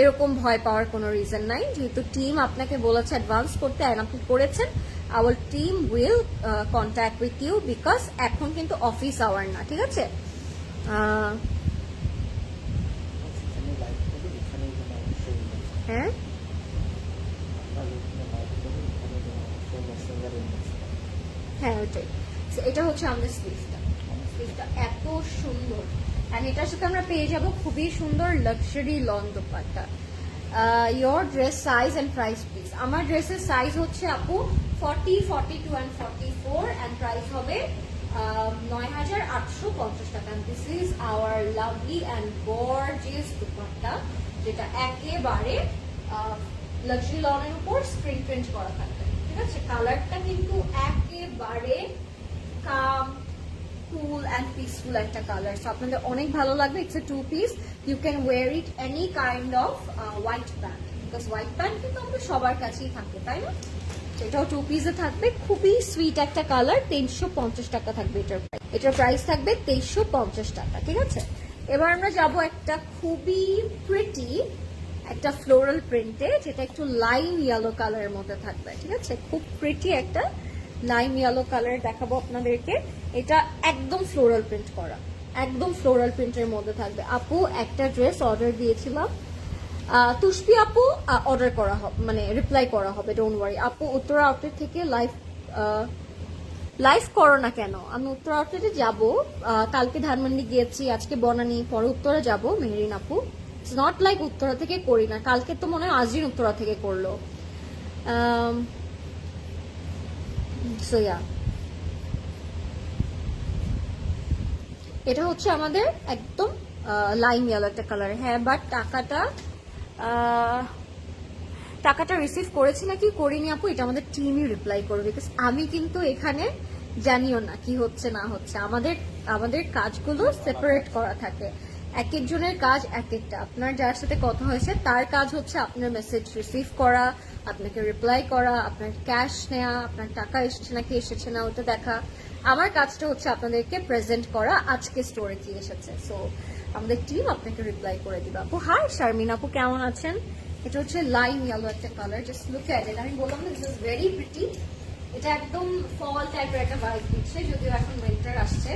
এরকম ভয় পাওয়ার কোনো রিজন নাই। যেহেতু টিম আপনাকে বলেছে অ্যাডভান্স করতে আর আপনি করেছেন, our team will contact with you, because এখন কিন্তু অফিস আওয়ার না, ঠিক আছে? হ্যাঁ, হ্যাঁ, ওইটাই। এটা হচ্ছে আমাদের স্লিভটা এত সুন্দর, আর এটার সাথে আমরা পেয়ে যাব খুবই সুন্দর luxury long dupatta. Your dress size and price please. আমার ড্রেসের সাইজ হচ্ছে আপু 40, 42 and 44 and প্রাইস হবে 9850 টাকা। This is hour lovely and gorgeous dupatta, যেটা একেবারে লাক্সারি লং এর উপর স্ক্রিন প্রিন্ট করা থাকবে, ঠিক আছে? কালারটা কিন্তু একেবারে কাম, কুল অ্যান্ড পিসফুল একটা কালার, সো আপনাদের অনেক ভালো লাগবে। It's a 2 piece, you can wear it any kind of white pant, because white pant কিন্তু আমাদের সবার কাছেই থাকবে, তাই না? এটাও 2 পিসে থাকবে, খুবই সুইট একটা কালার। 2350 টাকা থাকবে এটার প্রাইস থাকবে 2350 টাকা, ঠিক আছে? এবার আমরা যাব একটা খুবই প্রিটি একটা ফ্লোরাল প্রিন্টে, যেটা একটু লাইম ইয়েলো কালারের মধ্যে থাকবে, ঠিক আছে? খুব প্রিটি একটা লাইম ইয়েলো কালার দেখাবো আপনাদেরকে। এটা একদম ফ্লোরাল প্রিন্ট করা, একদম ফ্লোরাল প্রিন্টের মধ্যে থাকবে। আপু একটা ড্রেস অর্ডার দিয়েছিলাম, তুষ্পি আপু অর্ডার করা হবে, মানে রিপ্লাই করা হবে, ডোন্ট ওয়ারি আপু। উত্তরা আউটলেট থেকে লাইভ করো না কেন? আমি উত্তরা আউটলেটে যাবো, কালকে ধানমন্ডি গিয়েছি, আজকে বনানী, পরে উত্তরা যাবো। মেহরিন আপু, ইটস নট লাইক উত্তরা থেকে করি না, কালকে তো মনে হয় আজরিন উত্তরা থেকে করলো। সো ইয়া, এটা হচ্ছে আমাদের একদম লাইম ইয়েলো একটা কালার। হ্যাঁ, বাট টাকাটা রিসিভ করেছি নাকি করিনি আপু, এটা আমাদের টিমই রিপ্লাই করবে, বিকজ আমি কিন্তু এখানে জানিও না কি হচ্ছে না হচ্ছে। আমাদের কাজগুলো সেপারেট করা থাকে, এক একজনের কাজ এক একটা। আপনার যার সাথে কথা হয়েছে তার কাজ হচ্ছে আপনার মেসেজ রিসিভ করা, আপনাকে রিপ্লাই করা, আপনার ক্যাশ নেওয়া, আপনার টাকা এসেছে নাকি এসেছে না ওটা দেখা। আমার কাজটা হচ্ছে আপনাদেরকে প্রেজেন্ট করা আজকে স্টোরে কি এসেছে। সো আমাদের টিম আপনাকে রিপ্লাই করে দিবে। আপু হাই শারমিন আপু, কেমন আছেন? এটা হচ্ছে লাইম ইয়েলো একটা কালার, জাস্ট লুক এট ইট। আমি বললাম না, দিস ইজ ভেরি প্রিটি। এটা একদম ফল টাইপের একটা ভাইব দিচ্ছে, যদিও এখন উইন্টার আসছে,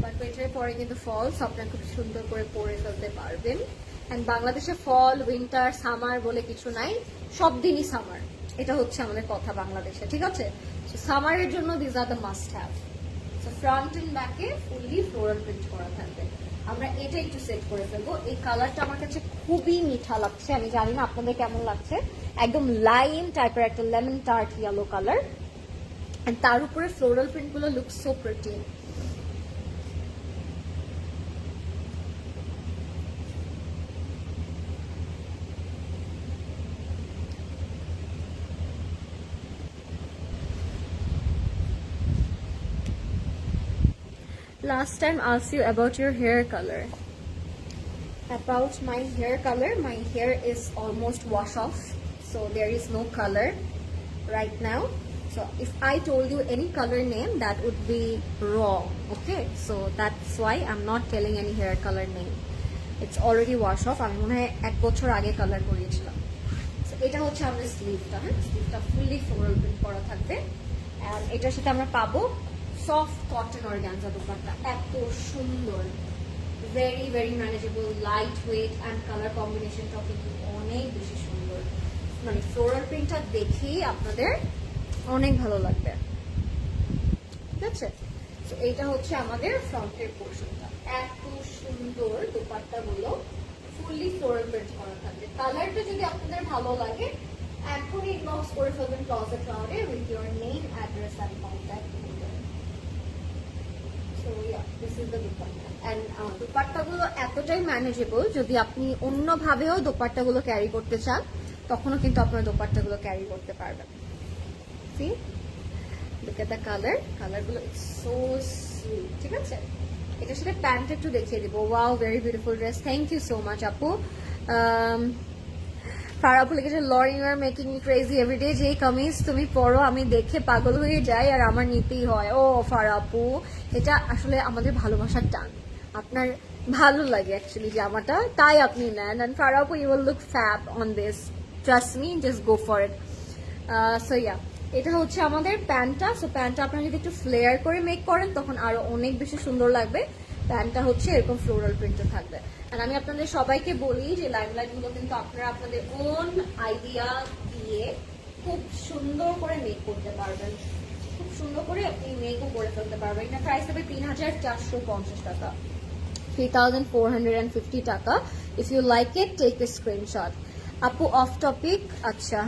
বাট উইন্টারের পরে কিন্তু ফল আপনারা খুব সুন্দর করে পরে ফেলতে পারবেন। অ্যান্ড বাংলাদেশে ফল, উইন্টার, সামার বলে কিছু নাই, সব দিনই সামার। এটা হচ্ছে আমাদের কথা বাংলাদেশে, ঠিক আছে? সো সামারের জন্য this are the must have. So front and ব্যাকে ফুললি ফ্লোরাল প্রিন্ট করা থাকবে। আমরা এটা একটু সেট করে ফেলবো। এই কালারটা আমার কাছে খুবই মিঠা লাগছে, আমি জানি না আপনাদের কেমন লাগছে। একদম লাইম টাইপের একটা lemon tart yellow colour, and তার উপরে ফ্লোরাল প্রিন্ট গুলো look so pretty. Last time asked you about your hair color. About my hair color, my hair is almost wash off, so there is no color right now. So if I told you any color name, that would be wrong, okay? So that's why I'm not telling any hair color name. It's already wash off. আমি মনে হয় 1 বছর আগে colour করিয়েছিলাম। So এটা হচ্ছে আমাদের স্লিভটা। হ্যাঁ, স্লিভটা ফুললি ফ্লোরাল প্রিন্ট করা থাকবে। এন্ড এটার সাথে আমরা পাবো সফট কটন অর্গানজা দোপাট্টা, এত সুন্দর, very very manageable, light weight, and colour কম্বিনেশনটাও কিন্তু অনেক বেশি সুন্দর। মানে ফ্লোরাল প্রিন্টটা দেখেই আপনাদের অনেক ভালো লাগবে, ঠিক আছে? তো এইটা হচ্ছে আমাদের ফ্রন্টের পোর্শনটা, এত সুন্দর দোপাট্টাগুলো ফুললি ফ্লোরাল প্রিন্ট করা থাকবে। কালারটা যদি আপনাদের ভালো লাগে এখনই ইনবক্স করে ফেলবেন ক্লজেট ক্লাউডে with your name, address and contact. So yeah, this is the dupatta. And দোপাট্টাগুলো এতটাই ম্যানেজেবল, যদি আপনি অন্যভাবেও দোপাট্টাগুলো ক্যারি করতে চান তখনও কিন্তু আপনার দোপাট্টাগুলো ক্যারি করতে পারবেন। See? Look at the color. কালারগুলো ইটস সো সুইট, ঠিক আছে? এটার সাথে প্যান্ট একটু দেখিয়ে দিব। Wow, very beautiful dress. Thank you so much আপু। ফারাপু লিখেছে, Lori you are making me crazy every day. যেই কামিজ তুমি পরো আমি দেখে পাগল হয়ে যাই আর আমার নিতেই হয়। ও ফারাপু, এটা আসলে আমাদের ভালোবাসার টান, আপনার ভালো লাগে অ্যাকচুয়ালি জামাটা, তাই আপনি নেন। অ্যান্ড ফারাপু, you will look fab on this, trust me, just go for it. So yeah, এটা হচ্ছে আমাদের প্যান্টটা। সো প্যান্টটা আপনারা যদি একটু ফ্লেয়ার করে মেক করেন তখন আরো অনেক বেশি সুন্দর লাগবে। প্যান্টটা হচ্ছে এরকম ফ্লোরাল প্রিন্টে থাকবে। আর আমি আপনাদের সবাইকে বলি যে লাইমলাইট গুলো কিন্তু আপনারা আপনাদের ওন আইডিয়া দিয়ে খুব সুন্দর করে মেক করতে পারবেন, খুব সুন্দর করে আপনি মেকও করে ফেলতে পারবেন। এটা প্রাইস হবে 3450 টাকা, 3450 টাকা। If you like it take a screenshot. আপু অফ টপিক, আচ্ছা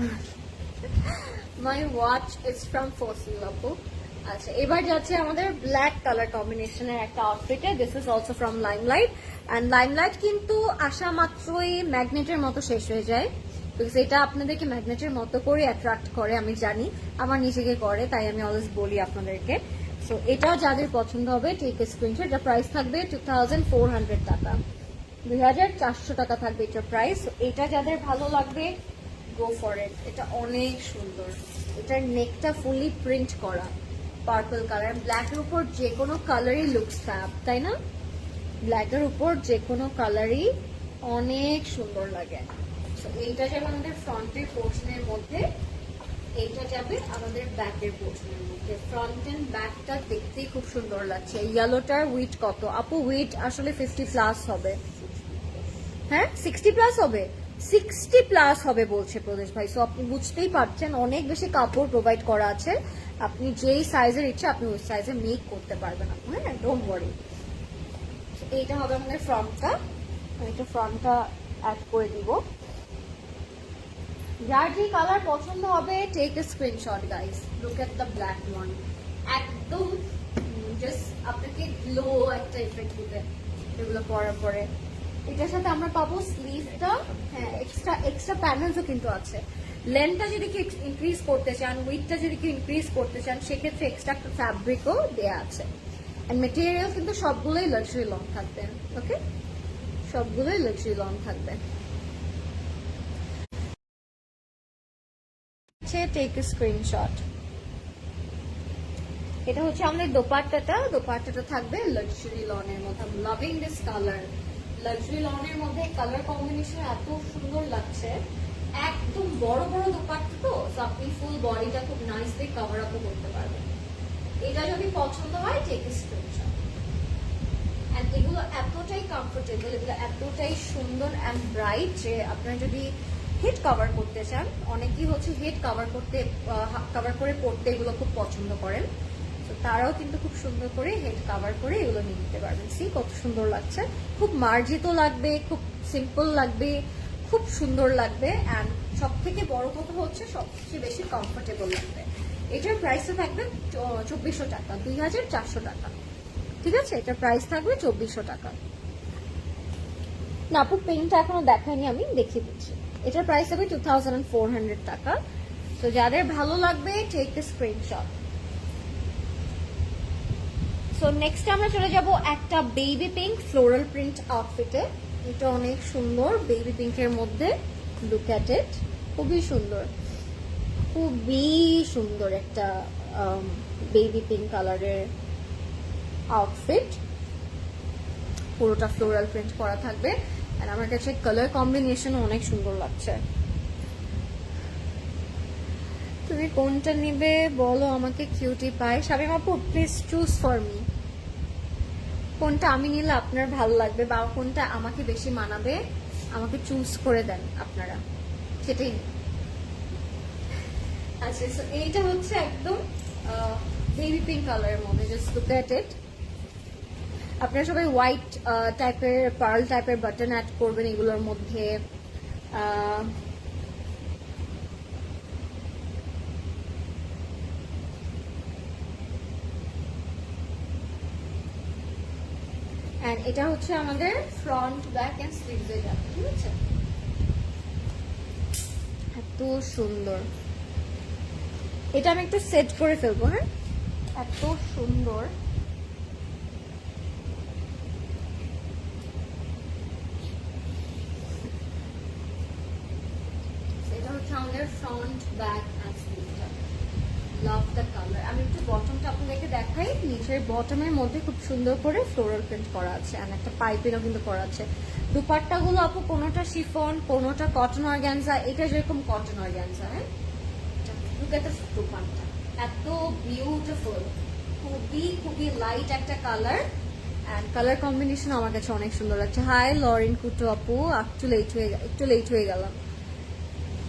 my watch is from Fossil আপু। আচ্ছা, এবার যাচ্ছে আমাদের ব্ল্যাক কালার কম্বিনেশনের একটা আউটফিটে। This is also from Limelight. And Limelight কিন্তু আসা মাত্রই ম্যাগনেটের মতো শেষ হয়ে যায়, বিকজ এটা আপনাদেরকে ম্যাগনেটের মতো করে অ্যাট্রাক্ট করে, আমি জানি, আমার নিজেকে করে, তাই আমি অলওয়েজ বলি আপনাদেরকে। সো এটাও যাদের পছন্দ হবে টেক এ স্ক্রিনশট। এটা প্রাইস থাকবে 2400 টাকা, 2400 টাকা থাকবে এটার প্রাইস। এটা যাদের ভালো লাগবে গো ফর ইট, এটা অনেক সুন্দর। এটার নেকটা ফুলি প্রিন্ট করা পার্পল কালার, ব্ল্যাকের উপর যে কোনো কালারই লুকস ফ্যাব, তাই না? ব্ল্যাকের উপর যে কোনো কালারই অনেক সুন্দর লাগে। সো এইটা যাবে আমাদের ফ্রন্টের পোর্শনের মধ্যে, এইটা যাবে আমাদের ব্যাকের পোর্শনের মধ্যে। ফ্রন্ট এন্ড ব্যাকটা দেখতেই খুব সুন্দর লাগছে। ইয়েলোটার উইট কত আপু? উইট আসলে 50 প্লাস হবে। হ্যাঁ, 60 প্লাস হবে, 60 প্লাস হবে বলছে প্রদেশ ভাই। সো আপনি বুঝতেই পারছেন অনেক বেশি কাপড় প্রোভাইড করা আছে, আপনি যেই সাইজের ইচ্ছা আপনি ওই সাইজে মেক করতে পারবেন। হ্যাঁ, ডোন্ট ওয়ারি। এইটা হবে আমাদের ফ্রন্টটা, এটা ফ্রন্টটা অ্যাড করে দিব। যার যে কালার পছন্দ হবে take a screenshot guys. Look at the black one, একদম জাস্ট আপনাকে গ্লো একটা ইফেক্ট দিবে এগুলো পরার পরে। এটার সাথে আমরা পাবো স্লিভটা, হ্যাঁ এক্সট্রা প্যানেলসও কিন্তু আছে। লেন্থটা যদি কি ইনক্রিজ করতে চান, উইথটা যদি কি ইনক্রিজ করতে চান, সেক্ষেত্রে এক্সট্রা একটা ফ্যাব্রিকও দেওয়া আছে। অ্যান্ড মেটেরিয়াল কিন্তু সবগুলোই লাক্সারি লং থাকবে। ওকে, সবগুলোই লাক্সারি লং থাকবে। Take a screenshot. এটা হচ্ছে আমাদের দোপাট্টাটা থাকবে লাক্সারি লনের মধ্যে। লাভিং দিস কালার, লাক্সারি লনের মধ্যে কালার কম্বিনেশন এত সুন্দর লাগছে। একদম বড় বড় দোপাট্টা তো আপনি ফুল বডিটা খুব নাইসলি কভার আপও করতে পারবেন। এটা যদি পছন্দ হয় টেক এ স্ক্রিনশট। এন্ড এগুলো এতটাই কমফোর্টেবল, এগুলো এতটাই সুন্দর অ্যান্ড ব্রাইট যে আপনারা যদি হেড কভার করতে চান, অনেকেই হচ্ছে হেড কভার করে পড়তে এগুলো খুব পছন্দ করেন, তো তারাও কিন্তু খুব সুন্দর করে হেড কভার করে এগুলো নিয়ে নিতে পারবেন। সি কত সুন্দর লাগছে, খুব মার্জিত লাগবে, খুব সিম্পল লাগবে, খুব সুন্দর লাগবে। অ্যান্ড সব থেকে বড় কথা হচ্ছে সবচেয়ে বেশি কমফোর্টেবল লাগবে। এটার প্রাইসও থাকবে 2400 টাকা, 2400 টাকা। ঠিক আছে, এটার প্রাইস থাকবে 2400 টাকা। না আপু পিঙ্কটা এখনো দেখাইনি, আমি দেখিয়ে দিচ্ছি। এটার প্রাইস হবে 2400 টাকা। তো যাদের ভালো লাগবে take a screenshot. So next আমরা চলে যাব একটা বেবি পিঙ্ক ফ্লোরাল প্রিন্ট আউটফিটে। এটা অনেক সুন্দর বেবি পিঙ্কের মধ্যে। লুক অ্যাট ইট, খুবই সুন্দর, খুবই সুন্দর একটা বেবি পিঙ্ক কালারের আউটফিট। পুরোটা ফ্লোরাল প্রিন্ট করা থাকবে। আর আমার কাছে কালার কম্বিনেশন অনেক সুন্দর লাগছে। তুমি কোনটা নিবে বলো আমাকে, কিউটি পাই। শামিম আপু প্লিজ চুজ ফর মি। কোনটা আমি নিলে আপনার ভালো লাগবে বা কোনটা আমাকে বেশি মানাবে, আমাকে চুজ করে দেন আপনারা, সেটাই। আচ্ছা, সো এইটা হচ্ছে একদম বেবি পিঙ্ক কালারের মধ্যে। জাস্ট লুক এট ইট। আপনারা সবাই হোয়াইট টাইপের পার্ল টাইপের বাটন অ্যাড করবেন এগুলোর মধ্যে। এন্ড এটা হচ্ছে আমাদের ফ্রন্ট, ব্যাক এন্ড স্লিভস এ যাবে। ঠিক আছে, এত সুন্দর। এটা আমি একটু সেট করে ফেলবো। হ্যাঁ, এত সুন্দর। এটা হচ্ছে আমাদের ফ্রন্ট, ব্যাক এন্ড স্লিভটা। Love the colour. আমি একটু বটমটা আপনাদেরকে দেখাই। নিচের বটমের মধ্যে খুব সুন্দর করে ফ্লোরাল প্রিন্ট করা আছে, আর একটা পাইপিংও কিন্তু করা আছে। দুপাট্টাগুলো আপু কোনোটা শিফন, কোনোটা কটন অর্গানজা। এটা যেরকম কটন অর্গানজা। হ্যাঁ, লুক এট দ্য দুপাট্টা, এত বিউটিফুল, খুবই খুবই লাইট একটা কালার। অ্যান্ড কালার কম্বিনেশন আমার কাছে অনেক সুন্দর লাগছে। হাই লরেন কুটু আপু, একটু লেট হয়ে গেলাম।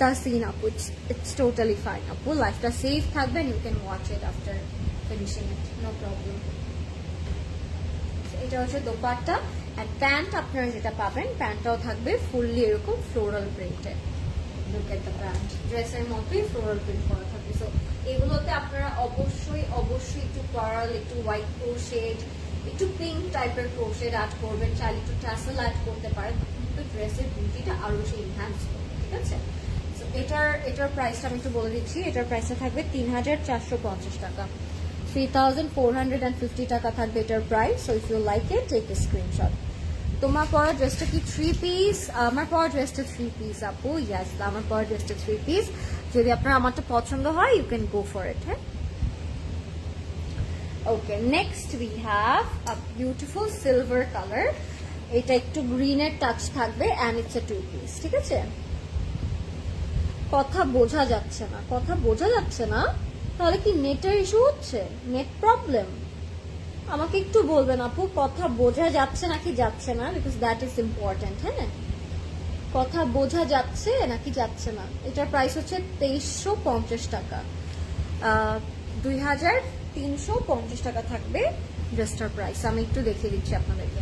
Tasin apu, it's totally fine apu. Lifeta safe থাকবে and you can watch it after finishing it, no problem. এটা হচ্ছে দোপাট্টা। আর প্যান্ট আপনারা যেটা পাবেন, প্যান্টটাও থাকবে ফুললি এরকম ফ্লোরাল প্রিন্টে। লুক এট দ্য প্যান্ট, ড্রেসের মতোই ফ্লোরাল প্রিন্ট করা থাকবে। সো এগুলোতে আপনারা অবশ্যই একটু পার্ল, একটু হোয়াইট ক্রোশেড, একটু পিঙ্ক টাইপের ক্রোশেড অ্যাড করবেন। চাইলে একটু ট্যাসেল অ্যাড করতে পারেন, কিন্তু ড্রেসের বিউটিটা আরো বেশি এনহ্যান্স করবে। ঠিক আছে, এটার প্রাইসটা আমি একটু বলে দিচ্ছি। এটার প্রাইসটা থাকবে 3450 টাকা, 3450 টাকা থাকবে এটার প্রাইস। So if you like it take a screenshot. তোমার পরা ড্রেসটা কি 3 পিস? আমার পরা ড্রেসটা 3 পিস আপু। ইয়েস, আমার পরা ড্রেসটা 3 পিস। যদি আপনার আমারটা পছন্দ হয় you can go for it. হ্যাঁ, okay, next we have a beautiful silver colour. এটা একটু গ্রিনের টাচ থাকবে অ্যান্ড ইটস এ 2 পিস। ঠিক আছে, কথা বোঝা যাচ্ছে না, তাহলে কি নেটের ইস্যু হচ্ছে, নেট প্রবলেম? আমাকে একটু বলবেন আপু, কথা বোঝা যাচ্ছে নাকি যাচ্ছে না, বিকজ দ্যাট ইজ ইম্পর্টেন্ট। হ্যাঁ, কথা বোঝা যাচ্ছে নাকি যাচ্ছে না। এটার প্রাইস হচ্ছে 2350 টাকা, 2350 টাকা থাকবে ড্রেসটার প্রাইস। আমি একটু দেখিয়ে দিচ্ছি আপনাদেরকে।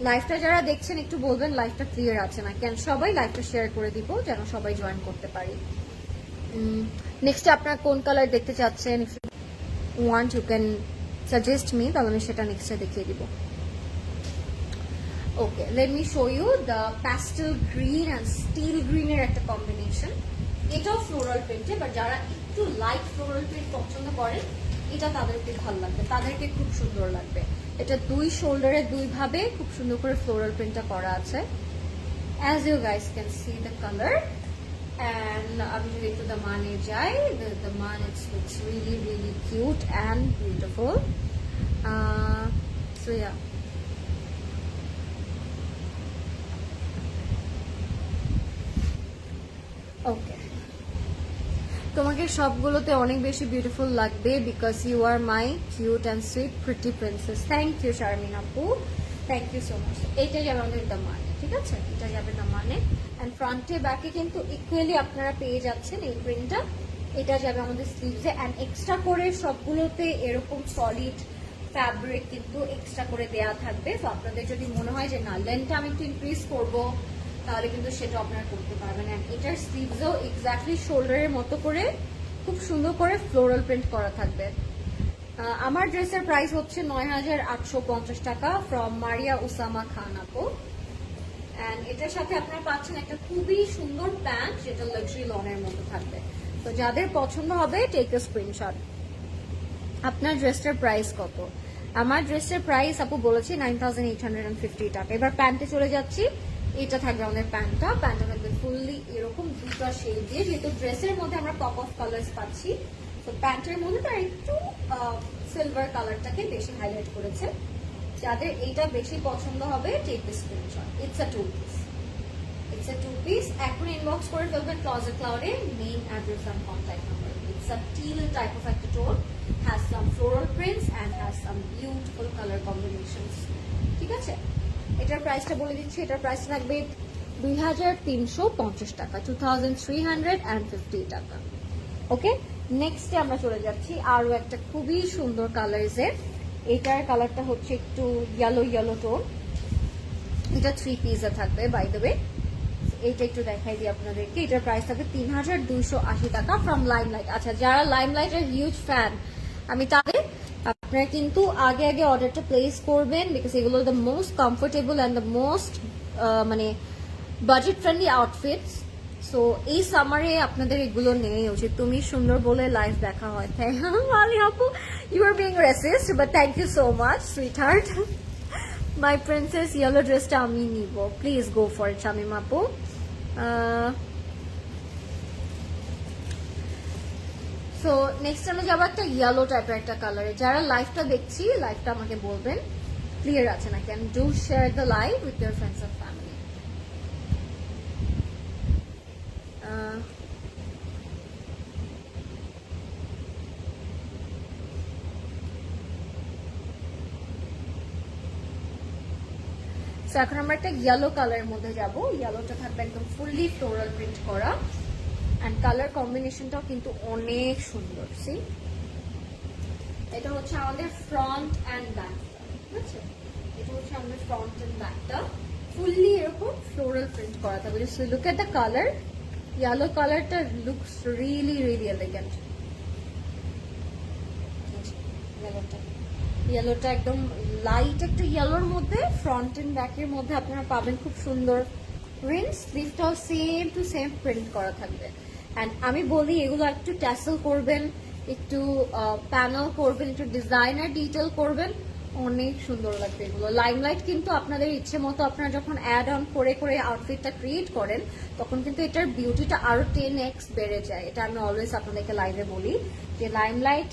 লাইভটা যারা দেখছেন একটু বলবেন লাইভটা ক্লিয়ার আছে না কেন, সবাই লাইভটা শেয়ার করে দিব যেন সবাই জয়েন করতে পারি। নেক্সট আপনারা কোন কালার দেখতে চাচ্ছেন, if you want you can suggest me, তাহলে আমি সেটা নেক্সটে দেখিয়ে দিব। Okay, let me show you the pastel green and steel গ্রিনের একটা কম্বিনেশন। এটাও ফ্লোরাল প্রিন্টে, বাট যারা একটু লাইট ফ্লোরাল প্রিন্ট পছন্দ করেন এটা তাদেরকে ভালো লাগবে, তাদেরকে খুব সুন্দর লাগবে। এটা দুই শোল্ডারে দুই ভাবে খুব সুন্দর করে ফ্লোরাল প্রিন্টটা করা আছে। As you guys can see the colour. And আমি যদি একটু দামানে যাই, দামান it's looks really really cute and beautiful. So yeah, okay, তোমাকে সবগুলোতে অনেক বেশি বিউটিফুল লাগবে because you are my cute and sweet pretty princess. Thank you Sharmin আপু, থ্যাংক ইউ সো মাচ। এটা যাবে আমাদের দামানে, ঠিক আছে, এটা যাবে দামানে। অ্যান্ড ফ্রন্টে ব্যাকে কিন্তু ইকুয়ালি আপনারা পেয়ে যাচ্ছেন এই প্রিন্টটা। এটা যাবে আমাদের স্লিভসে, অ্যান্ড এক্সট্রা করে সবগুলোতে এরকম সলিড ফ্যাব্রিক কিন্তু এক্সট্রা করে দেয়া থাকবে। তো আপনাদের যদি মনে হয় যে না লেন্থটা আমি একটু ইনক্রিজ করবো, তাহলে কিন্তু সেটা আপনারা করতে পারবেন। অ্যান্ড এটার স্লিভসও এক্স্যাক্টলি শোল্ডারের মতো করে খুব সুন্দর করে ফ্লোরাল প্রিন্ট করা থাকবে। আমার ড্রেসের প্রাইস হচ্ছে ৯,৮৫০ টাকা ফ্রম মারিয়া উসামা খান আপু। অ্যান্ড এটার সাথে আপনারা পাচ্ছেন একটা খুবই সুন্দর প্যান্ট, যেটা লাক্সারি লনের মতো থাকবে। তো যাদের পছন্দ হবে টেক এ স্ক্রিনশট। আপনার ড্রেসটার প্রাইস কত? আমার ড্রেসের প্রাইস আপু বলেছি 9,850 টাকা। এবার প্যান্টে চলে যাচ্ছি। এটা থাকবে আমাদের প্যান্টটা থাকবে ফুললি এরকম দুটো শেড দিয়ে, যেহেতু ড্রেসের মধ্যে আমরা পপ অফ কালার্স পাচ্ছি। তো প্যান্টের মধ্যে তার একটু সিলভার কালারটাকে বেশি হাইলাইট করেছে। যাদের এইটা বেশি পছন্দ হবে take this screenshot. It's a two piece. এখন ইনবক্স করে ফেলবেন ক্লজেট ক্লাউডে, name, address and contact number. It's a teal type of a tone, has some floral prints and has some beautiful color combinations. ঠিক আছে, এটার প্রাইসটা বলে দিচ্ছি। এটার প্রাইস থাকবে 2,350 টাকা, 2,350 টাকা। ওকে, নেক্সটে আমরা চলে যাচ্ছি আরো একটা খুবই সুন্দর কালারসের। এটার কালারটা হচ্ছে একটু ইয়েলো টোন। এটা 3 পিসে থাকবে বাই দ্য ওয়ে। এইটা একটু দেখাই দিই আপনাদেরকে। এটার প্রাইস থাকবে 3,280 টাকা ফ্রম লাইমলাইট। আচ্ছা, যারা লাইমলাইটের হিউজ ফ্যান, আমি তাদের আপনারা কিন্তু আগে অর্ডারটা প্লেস করবেন, বিকজ এগুলো the most comfortable and the most মানে বাজেট ফ্রেন্ডলি আউটফিটস। সো এই সামারে আপনাদের এগুলো নেওয়াই উচিত। তুমি সুন্দর বলে লাইভ দেখা হয়। মালি আপু, you are being racist, but thank you so much sweet heart. My princess yellow ড্রেসটা আমি নিব, please go for it Shamim আপু। সো নেক্সট আমরা যাবো একটা ইয়েলো টাইপের একটা কালারে। যারা লাইভটা দেখছি, লাইভটা আমাকে বলবেন ক্লিয়ার আছে নাকি, and do share the live with your friends and family. এখন আমরা একটা ইয়েলো কালারের মধ্যে যাব। ইয়েলোটা থাকবে একদম ফুললি ফ্লোরাল প্রিন্ট করা, অ্যান্ড কালার কম্বিনেশনটাও কিন্তু অনেক সুন্দর। সি, এটা হচ্ছে আমাদের ফ্রন্ট অ্যান্ড ব্যাকটা, ঠিক আছে, এটা হচ্ছে আমাদের ফ্রন্ট অ্যান্ড ব্যাকটা ফুললি এরকম ফ্লোরাল প্রিন্ট করা থাকবে। So look at the colour, yellow কালারটা লুকস রিয়েলি রিয়েলি এলিগেন্ট। ইয়েলোটা একদম লাইট একটা ইয়েলোর মধ্যে, ফ্রন্ট এন্ড ব্যাকের মধ্যে আপনারা পাবেন খুব সুন্দর প্রিন্ট। স্লিভটাও সেম টু সেম প্রিন্ট করা থাকবে। অ্যান্ড আমি বলি এগুলো একটু ট্যাসেল করবেন, একটু প্যানেল করবেন, একটু ডিজাইনার ডিটেল করবেন, অনেক সুন্দর লাগবে এগুলো। লাইমলাইট কিন্তু আপনাদের ইচ্ছে মতো আপনারা যখন অ্যাড অন করে করে আউটফিটটা ক্রিয়েট করেন, তখন কিন্তু এটার বিউটিটা আরো 10x বেড়ে যায়। এটা আমি অলওয়েজ আপনাদেরকে লাইভে বলি যে লাইমলাইট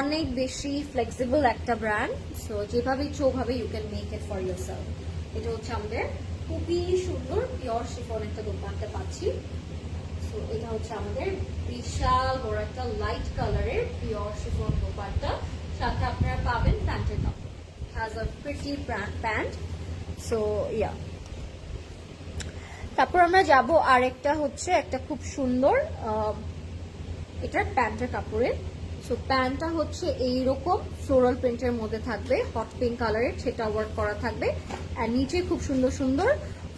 অনেক বেশি ফ্লেক্সিবল একটা ব্র্যান্ড। সো যেভাবে ইচ্ছে ওভাবে you can make it for yourself. এটা হচ্ছে আমাদের খুবই সুন্দর পিওর শিফন একটা দোকানটা পাচ্ছি। সো এটা হচ্ছে আমাদের বিশাল বড় একটা লাইট কালারের পিওর শিফন দোপাট্টা, সাথে আপনারা পাবেন প্যান্টের কাপড়, has a pretty pant. So yeah, তারপর আমরা যাব আরেকটা হচ্ছে একটা খুব সুন্দর এটার প্যান্টের কাপড়ের। সো প্যান্টটা হচ্ছে এইরকম ফ্লোরাল প্রিন্টের মধ্যে থাকবে, হট পিঙ্ক কালারের, সেটা ওয়ার্ক করা থাকবে। আর নিচে খুব সুন্দর সুন্দর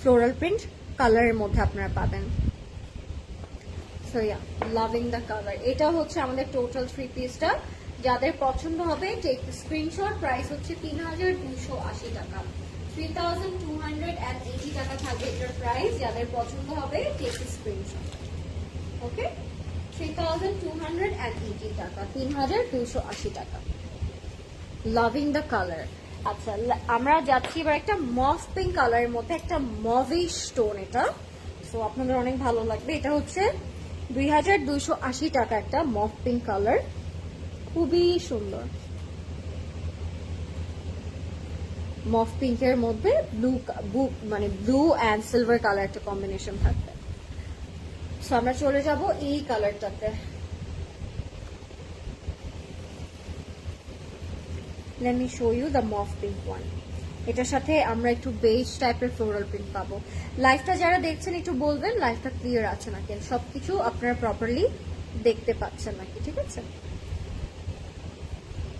ফ্লোরাল প্রিন্ট কালারের মধ্যে আপনারা পাবেন। So yeah, loving the colour. এটা হচ্ছে আমাদের টোটাল 3 পিসটা। যাদের পছন্দ হবে টেক স্ক্রিনশট। প্রাইস হচ্ছে 3280 টাকা, 3280 টাকা থাকবে এটার প্রাইস। যাদের পছন্দ হবে টেক স্ক্রিনশট। ওকে, 3280 টাকা, 3280 টাকা। Loving the colour. আচ্ছা, আমরা যাচ্ছি এবার একটা মভ পিঙ্ক কালারের মধ্যে, একটা মভিশ টোন এটা। সো আপনাদের অনেক ভালো লাগবে। এটা হচ্ছে 2280 টাকা একটা মভ পিঙ্ক কালার, খুবই সুন্দর। মভ পিঙ্কের মধ্যে ব্লু অ্যান্ড সিলভার কালার একটা কম্বিনেশন থাকবে। সো আমরা চলে যাব এই কালারটাতে। Let me show you the mauve pink one. এটার সাথে আমরা একটু বেজ টাইপের ফ্লোরাল প্রিন্ট পাবো। লাইভটা যারা দেখছেন একটু বলবেন লাইভটা ক্লিয়ার আছে নাকি, সবকিছু আপনারা প্রপারলি দেখতে পাচ্ছেন নাকি, ঠিক আছে?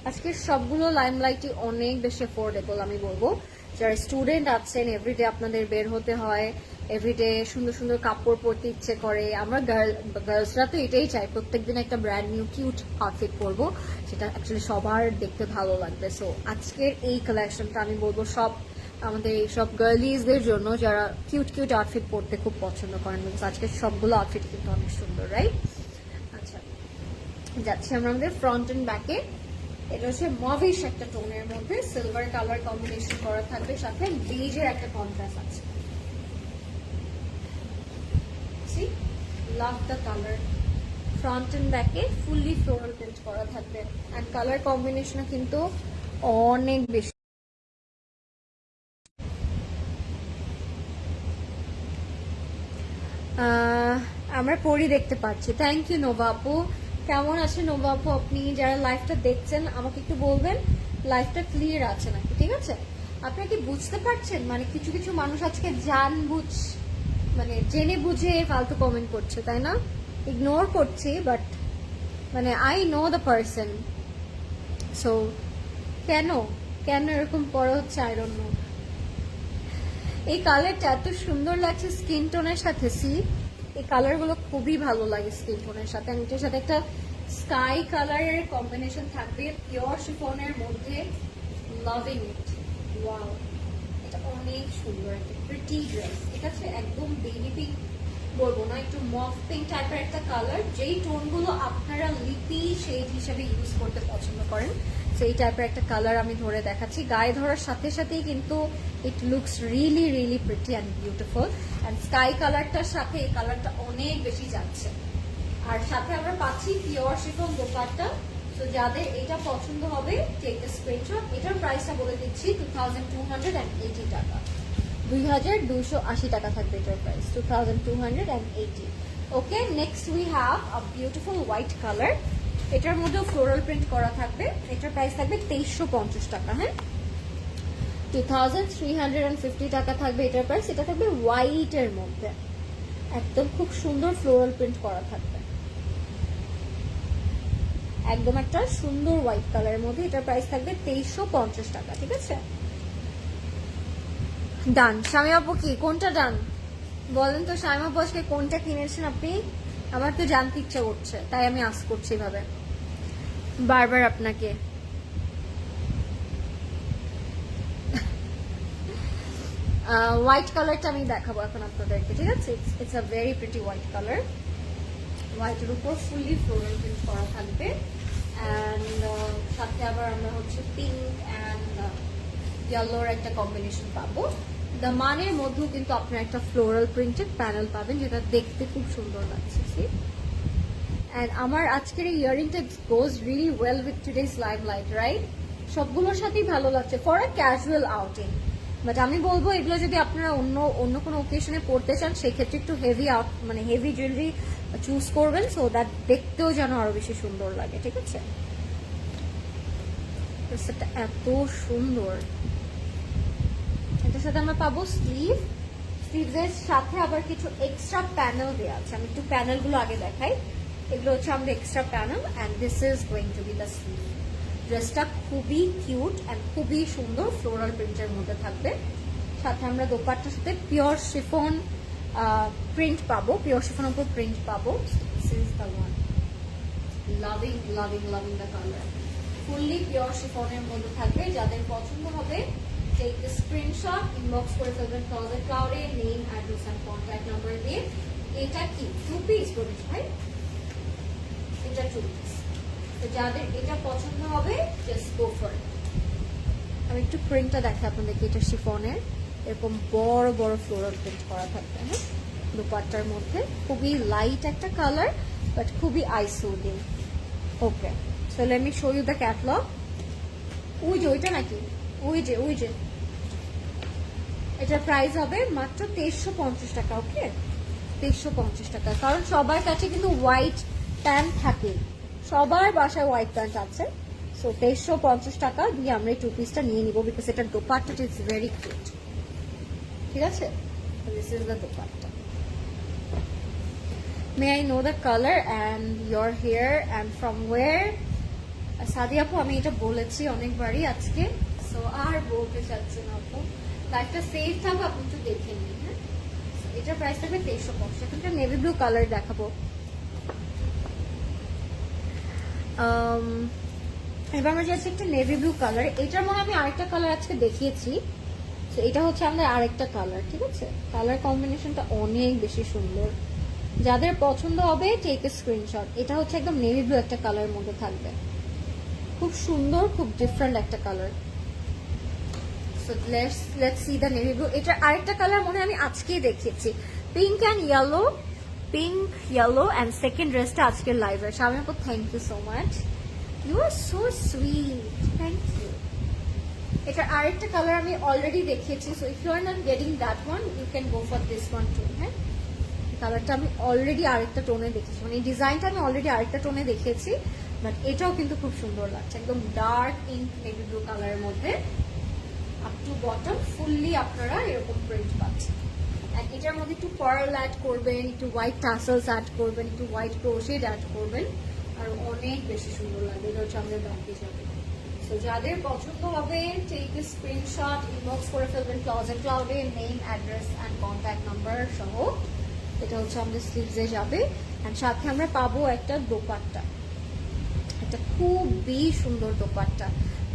আজকের সবগুলো লাইমলাইটই অনেক বেশি অ্যাফোর্ডেবল। আমি বলবো যারা স্টুডেন্ট আছেন, এভরিডে আপনাদের বের হতে হয়, এভরিডে সুন্দর সুন্দর কাপড় পরতে ইচ্ছে করে, আমরা গার্লসরা তো এটাই চাই, প্রত্যেকদিন একটা ব্র্যান্ড নিউ কিউট আউটফিট পরবো, সেটা অ্যাকচুয়ালি সবার দেখতে ভালো লাগবে। সো আজকের এই কালেকশনটা আমি বলবো সব আমাদের এইসব গার্লিজদের জন্য যারা কিউট কিউট আউটফিট পরতে খুব পছন্দ করেন, বিকজ আজকের সবগুলো আউটফিট কিন্তু অনেক সুন্দর, রাইট? আচ্ছা, যাচ্ছি আমরা আমাদের ফ্রন্ট এন্ড ব্যাকে। এটা হচ্ছে মভিশ একটা টোনের মধ্যে সিলভার কালার কম্বিনেশন করা থাকবে, সাথে বেজের একটা কন্ট্রাস্ট আছে। See, love the colour. Front and ব্যাকে ফুললি ফ্লোরাল প্রিন্ট করা থাকবে, এন্ড কালার কম্বিনেশন কিন্তু অনেক বেশি। আমরা পরি দেখতে পাচ্ছি। থ্যাংক ইউ নোভা আপু। কেমন আছে নোভা আপু আপনি? যারা লাইভটা দেখছেন আমাকে একটু বলবেন লাইভটা ক্লিয়ার আছে নাকি, ঠিক আছে? আপনারা কি বুঝতে পারছেন? মানে কিছু কিছু মানুষ আজকে মানে জেনে বুঝে ফালতু কমেন্ট করছে, তাই না? ইগনোর করছি, বাট মানে I know the person. So কেন কেন এরকম পড়া হচ্ছে আই ডোন্ট নো। এই কালারটা এত সুন্দর লাগছে স্কিন টোনের সাথে। সি, এই কালারগুলো খুবই ভালো লাগে স্কিন টোনের সাথে। আর এটার সাথে একটা স্কাই কালারের কম্বিনেশন থাকবে পিওর শিফনের মধ্যে। লাভিং ইট, ওয়াও, এটা অনেক সুন্দর একটা প্রিটি ড্রেস। ঠিক আছে, একদম বেবি পিঙ্ক বলবো না, একটু মফ পিঙ্ক টাইপের একটা কালার, যেই টোনগুলো আপনারা লিপি শেড হিসেবে ইউজ করতে পছন্দ করেন সেই টাইপের একটা কালার আমি ধরে দেখাচ্ছি। গায়ে ধরার সাথে সাথেই কিন্তু it looks really really pretty and beautiful. And sky কালারটার সাথে এই কালারটা অনেক বেশি যাচ্ছে। আর সাথে আমরা পাচ্ছি পিওর শিফন দোপাট্টা। তো যাদের এটা পছন্দ হবে টেক দ্য স্ক্রিনশট। এটার প্রাইসটা বলে দিচ্ছি 2280 টাকা, 2280 টাকা থাকবে এটার price, 2280। Okay, next we have a beautiful white colour. এটার মধ্যেও ফ্লোরাল প্রিন্ট করা থাকবে। এটার প্রাইস থাকবে 2350 টাকা। হ্যাঁ, 2350 টাকা থাকবে এটার প্রাইস। এটা থাকবে হোয়াইটের মধ্যে, একদম খুব সুন্দর ফ্লোরাল প্রিন্ট করা থাকবে, একদম একটা সুন্দর হোয়াইট কালারের মধ্যে। এটার প্রাইস থাকবে 2350 টাকা। ঠিক আছে, ডান। শামি আপু কি কোনটা ডান বলেন তো? শামি আপু আজকে কোনটা কিনেছেন আপনি? আমার তো জানতে ইচ্ছা করছে, তাই আমি আস্ক করছি এভাবে বারবার আপনাকে। হোয়াইট কালারটা আমি দেখাবো এখন আপনাদেরকে, ঠিক আছে? It's a very pretty white colour. হোয়াইটের উপর ফুললি ফ্লোরাল প্রিন্ট করা থাকবে, অ্যান্ড সাথে আবার আমরা হচ্ছে পিঙ্ক অ্যান্ড ইয়েলোর একটা কম্বিনেশন পাবো। দামানের মধ্যেও কিন্তু আপনারা একটা ফ্লোরাল প্রিন্টেড প্যানেল পাবেন, যেটা দেখতে খুব সুন্দর লাগছে। অ্যান্ড আমার আজকের এই ইয়ারিংটা goes really well with today's live light, right? সবগুলোর সাথেই ভালো লাগছে for a casual outing. But আমি বলবো এগুলো যদি আপনারা অন্য কোনো ওকেশনে পড়তে চান সেক্ষেত্রে একটু হেভি জুয়েলারি চুজ করবেন, সো দ্যাট দেখতেও যেন আরো বেশি সুন্দর লাগে। ঠিক আছে, এত সুন্দর। এটার সাথে আমরা পাবো স্লিভসের সাথে আবার কিছু এক্সট্রা প্যানেল দেওয়া আছে। আমি একটু প্যানেলগুলো আগে দেখাই। এগুলো হচ্ছে আমাদের extra panel and this is going to be the sleeve. ড্রেসটা খুবই কিউট অ্যান্ড খুবই সুন্দর ফ্লোরাল প্রিন্টের মধ্যে থাকবে। সাথে আমরা দোপাট্টার সাথে পিওর শিফন প্রিন্ট পাবো, পিওর শিফনের উপর প্রিন্ট পাবো। This is the one, loving loving loving the colour. Fully pure শিফনের মধ্যে থাকবে। যাদের পছন্দ হবে টেক দ্য স্ক্রিনশট, ইনবক্স করে ফেলবেন ক্লোজেট ক্লাউডে, name, address and contact number দিয়ে। এটা কি 2 পিস বলিস ভাই? এটা 2 পিস। তো যাদের এটা পছন্দ হবে জাস্ট গো ফর ইট। আমি একটু প্রিন্টটা দেখাই আপনাদেরকে। এটা শিফনের এরকম বড় বড় ফ্লোরাল প্রিন্ট করা থাকবে, হ্যাঁ, দুপাট্টার মধ্যে। খুবই লাইট একটা কালার বাট খুবই আইসোডিং। Okay, so let me show you the catalogue. ওই যে ওইটা নাকি, ওই যে এটার প্রাইস হবে মাত্র 2350 টাকা। ওকে, 2350 টাকা। কারণ সবার কাছে কিন্তু হোয়াইট প্যান্ট থাকে, সবার বাসায় হোয়াইট প্যান্ট আছে। সো 2350 টাকা দিয়ে আমরা এই 2 পিসটা নিয়ে নিব, বিকজ এটার দোপাট্টাটা ইজ ভেরি কিউট। ঠিক আছে, this is the dupatta. May I know the colour and your hair and from where? Sadi আপু, আমি এটা বলেছি অনেকবারই আজকে, সো আর বলতে চাচ্ছি না আপু। লাইফটা সেফ থাকবে, আপনি একটু দেখে নিন। হ্যাঁ, এটার প্রাইস থাকবে 2350। এখানটা নেভি ব্লু কালার দেখাবো। এবার আমরা যাচ্ছি একটা নেভি ব্লু কালার। এটার মনে আমি আরেকটা কালার আজকে দেখিয়েছি, তো এটা হচ্ছে আমাদের আরেকটা কালার। ঠিক আছে, কালার কম্বিনেশনটা অনেক বেশি সুন্দর। যাদের পছন্দ হবে টেক এ স্ক্রিনশট। এটা হচ্ছে একদম নেভি ব্লু একটা কালারের মধ্যে থাকবে, খুব সুন্দর, খুব ডিফারেন্ট একটা colour. So let's see the navy blue. এটার আরেকটা কালার মনে আমি আজকেই দেখিয়েছি, pink and yellow. Pink, yellow and second ড্রেসটা আজকের লাইভে। শামি আপু, thank you so much, you are so sweet, thank you. এটার আরেকটা কালার আমি অলরেডি দেখিয়েছি, so if you are not getting that one you can go for this one too. হ্যাঁ, কালারটা আমি অলরেডি আরেকটা টোনে দেখেছি, মানে এই ডিজাইনটা আমি অলরেডি আরেকটা টোনে দেখিয়েছি, বাট এটাও কিন্তু খুব সুন্দর লাগছে। একদম ডার্ক ইঙ্ক নেভি ব্লু কালারের মধ্যে আপ টু বটম ফুললি আপনারা এরকম প্রিন্ট পাচ্ছেন। এটার মধ্যে একটু পার্ল অ্যাড করবেন, একটু হোয়াইট টাসেলস অ্যাড করবেন, একটু হোয়াইট ক্রোশেড অ্যাড করবেন, আর অনেক বেশি সুন্দর লাগবে। এটা হচ্ছে আমাদের ব্যাক হিসাবে। সো যাদের পছন্দ হবে টেক এ স্ক্রিনশট, ইনবক্স করে ফেলবেন ক্লোজেট ক্লাউডে, name, address and contact number সহ। এটা হচ্ছে আমাদের স্লিভসে যাবে অ্যান্ড সাথে আমরা পাবো একটা দোপাট্টা, একটা খুবই সুন্দর দোপাট্টা।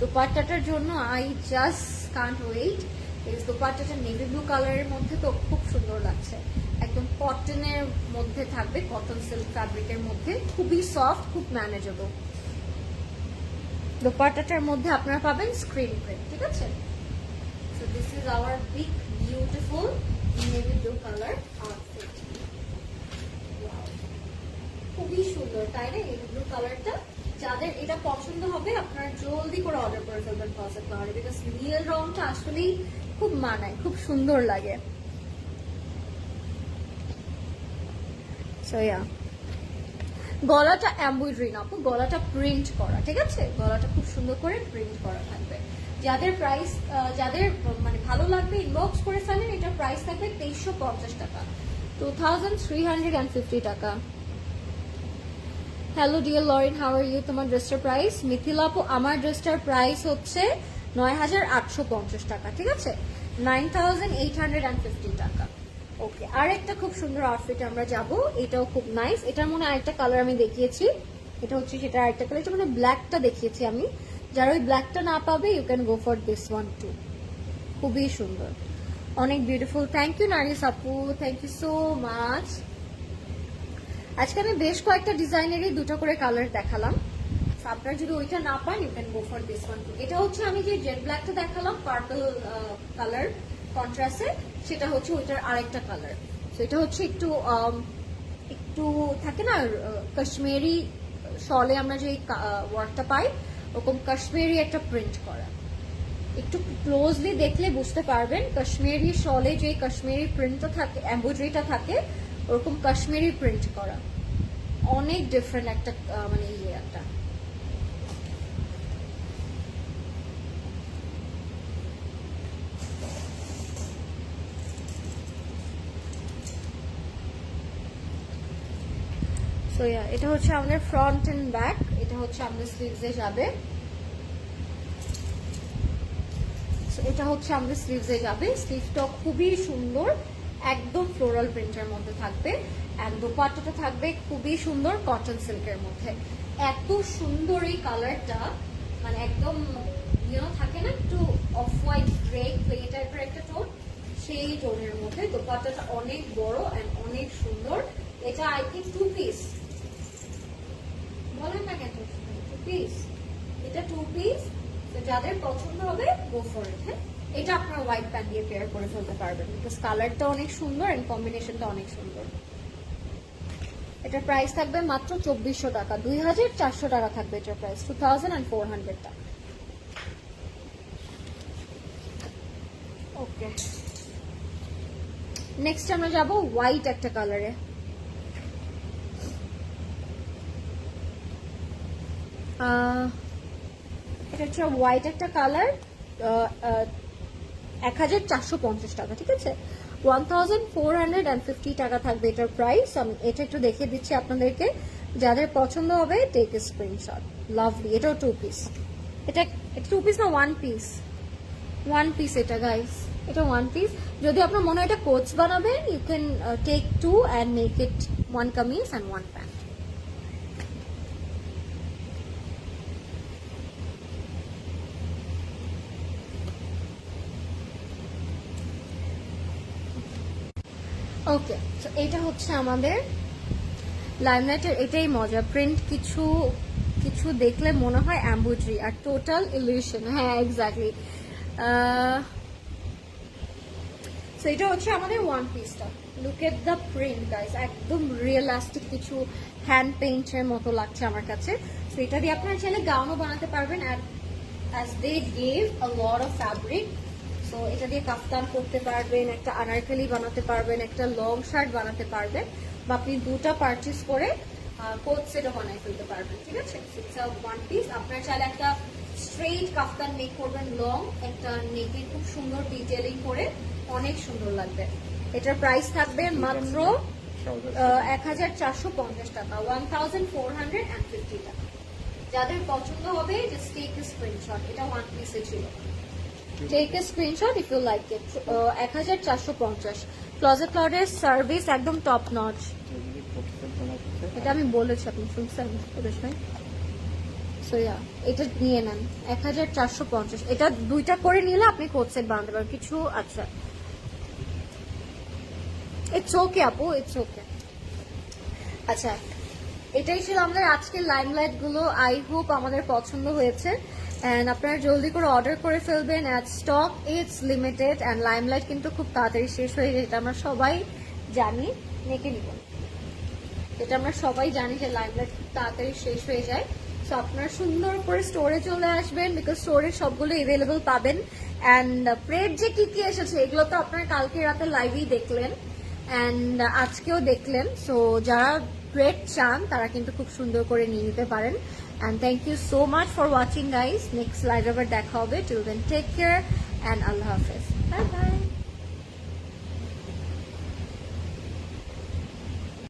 দোপাট্টাটার জন্য আই জাস্ট কান্ট ওয়েট। এই দোপাট্টাটা নেভি ব্লু কালারের মধ্যে তো খুব সুন্দর লাগছে, একদম কটনের মধ্যে থাকবে, কটন সিল্ক ফ্যাব্রিকের মধ্যে, খুবই সফট, খুব ম্যানেজেবল। দোপাট্টাটার মধ্যে আপনারা পাবেন স্ক্রিন প্রিন্ট। ঠিক আছে, so this is hour big beautiful navy blue colour outfit. খুবই সুন্দর, তাই না? নেভি ব্লু কালারটা যাদের এটা পছন্দ হবে আপনারা জলদি করে অর্ডার করে ফেলবেন ক্লোজেট ক্লাউডে, বিকজ নীল রংটা আসলেই খুব মানায়, খুব সুন্দর লাগে। সো ইয়া, গলাটা এমব্রয়ডারি না আপু, গলাটা প্রিন্ট করা। ঠিক আছে, গলাটা খুব সুন্দর করে প্রিন্ট করা থাকবে। যাদের প্রাইস, যাদের মানে ভালো লাগবে ইনবক্স করে ফেলেন। এটা প্রাইস থাকবে 2350 টাকা, 2350 টাকা। Hello dear Lauren, how are you? তোমার ড্রেসটার প্রাইস? মিথিলা আপু, আমার ড্রেসটার প্রাইস হচ্ছে 9850 টাকা। ঠিক আছে, 9850 টাকা। ওকে, আর একটা খুব সুন্দর আউটফিট আমরা যাব, এটাও খুব নাইস। এটার মনে আরেকটা কালার আমি দেখিয়েছি, এটা হচ্ছে সেটা আরেকটা কালার। এটা মানে ব্ল্যাকটা দেখিয়েছি আমি, যারা ওই ব্ল্যাকটা না পাবে you can go for this one too. খুবই সুন্দর, অনেক বিউটিফুল। থ্যাংক ইউ নারিস আপু, থ্যাংক ইউ সো মাচ। আজকে আমি বেশ কয়েকটা ডিজাইনেরই দুটো করে কালার দেখালাম, আপনারা যদি ওইটা না পান you can go for this one too. এটা হচ্ছে আমি যে জেড ব্ল্যাকটা দেখালাম পার্পল কালার কন্ট্রাস্টে, সেটা হচ্ছে ওইটার আরেকটা কালার। তো এটা হচ্ছে একটু একটু থাকে না কাশ্মীরি শলে আমরা যে ওয়ার্কটা পাই, ওরকম কাশ্মীরি একটা প্রিন্ট করা। একটু ক্লোজলি দেখলে বুঝতে পারবেন কাশ্মীরি শলে যে কাশ্মীরি প্রিন্টটা থাকে, এমব্রয়ডারিটা থাকে, ওরকম কাশ্মীরি প্রিন্ট করা। অনেক ডিফারেন্ট একটা মানে ইয়ে একটা। সো ইয়া, এটা হচ্ছে আমাদের ফ্রন্ট এন্ড ব্যাক, এটা হচ্ছে আমাদের স্লিভসে যাবে। এটা হচ্ছে আমাদের স্লিভসে যাবে। স্লিভটা খুবই সুন্দর, একদম ফ্লোরাল প্রিন্টের মধ্যে থাকবে। এন্ড দোপাট্টাটা থাকবে খুবই সুন্দর কটন সিল্কের মধ্যে। এত সুন্দর এই কালারটা, মানে একদম থাকে না একটু অফ হোয়াইট গ্রে ক্লে টাইপের একটা টোন, সেই টোনের মধ্যে। দোপাট্টাটা অনেক বড় এন্ড অনেক সুন্দর। এটা আই থিঙ্ক 2 পিস, বলেন না কেন 2 পিস, এটা 2 পিস। তো যাদের পছন্দ হবে গো ফর ইট। হ্যাঁ, এটা আপনারা হোয়াইট প্যান্ট দিয়ে পেয়ার করে ফেলতে পারবেন, বিকজ কালারটা অনেক সুন্দর এন্ড কম্বিনেশনটা অনেক সুন্দর। এটার প্রাইস থাকবে মাত্র 2400 টাকা, 2400 টাকা থাকবে এটার প্রাইস, 2400 টাকা। ওকে, নেক্সট আমরা যাব হোয়াইট একটা কালারে। এটা হচ্ছে হোয়াইট একটা কালার, 1450 টাকা, ঠিক আছে, 1450 টাকা থাকবে এটার প্রাইস। আমি এটা একটু দেখিয়ে দিচ্ছি আপনাদেরকে, যাদের পছন্দ হবে টেক এ স্ক্রিনশট। লাভলি, এটাও 2 পিস। এটা 2 পিস না 1 পিস, 1 পিস এটা গাইস, এটা 1 পিস। যদি আপনার মনে হয় এটা কোটস বানাবেন, you can take 2 and make it 1 kameez and 1 pant. Okay, তো এটা হচ্ছে আমাদের লাইমলাইটের। এটাই মজা, প্রিন্ট কিছু কিছু দেখলে মনে হয় এমব্রয়ডারি, আর টোটাল ইলিউশন। হ্যাঁ, এক্স্যাক্টলি। সো এটা হচ্ছে আমাদের 1 পিসটা। Look at the print guys, একদম রিয়েলিস্টিক কিছু হ্যান্ড পেইন্টের মতো লাগছে আমার কাছে। সো এটা দিয়ে আপনারা চাইলে গাউনও বানাতে পারবেন, as they gave a lot of fabric. So এটা দিয়ে কাফতান করতে পারবেন, একটা আনারকলি বানাতে পারবেন, একটা লং শার্ট বানাতে পারবেন, বা আপনি দুটা পারচেজ করে কোট সেটও বানাই ফেলতে পারবেন, ঠিক আছে। It's a 1 piece. আপনারা চাইলে একটা স্ট্রেইট কাফতান মেক করবেন, লং একটা নেকে খুব সুন্দর ডিটেইলিং করে, অনেক সুন্দর লাগবে। এটার প্রাইস থাকবে মাত্র 1450 টাকা, 1450 টাকা। যাদের পছন্দ হবে জাস্ট টেক এ স্ক্রিনশট। এটা 1 পিসে ছিল, take a screenshot if you like it. 1450। Closet ক্লাউডের সার্ভিস একদম টপ নচ। এটা আমি বলেছি, আপনি শুনছেন ওদের ভাই। সো ইয়া, এটা নিয়ে নেন 1450। এটা দুইটা করে নিলে আপনি কোট সেট বানাতে পারবেন কিছু। আচ্ছা, ইটস ওকে আপু, ইটস ওকে। আচ্ছা, এটাই ছিল আমাদের আজকের লাইমলাইট গুলো। আই হোপ আমাদের পছন্দ হয়েছে, এন্ড আপনারা জলদি করে অর্ডার করে ফেলবেন, as stock it's limited. And Limelight কিন্তু খুব তাড়াতাড়ি শেষ হয়ে যায়, এটা আমরা সবাই জানি। নেকে নিব, এটা আমরা সবাই জানি যে লাইমলাইট খুব তাড়াতাড়ি শেষ হয়ে যায়। সো আপনারা সুন্দর করে স্টোরে চলে আসবেন, বিকজ স্টোরে সবগুলো এভেলেবল পাবেন। অ্যান্ড প্রেড যে কি কি এসেছে এগুলো তো আপনারা কালকে রাতে লাইভেই দেখলেন, অ্যান্ড আজকেও দেখলেন। সো যারা প্রেড চান তারা কিন্তু খুব সুন্দর করে নিয়ে নিতে পারেন। And thank you so much for watching guys. Next live আবার দেখা হবে। Till then take care and আল্লাহ হাফেজ, বাই বাই।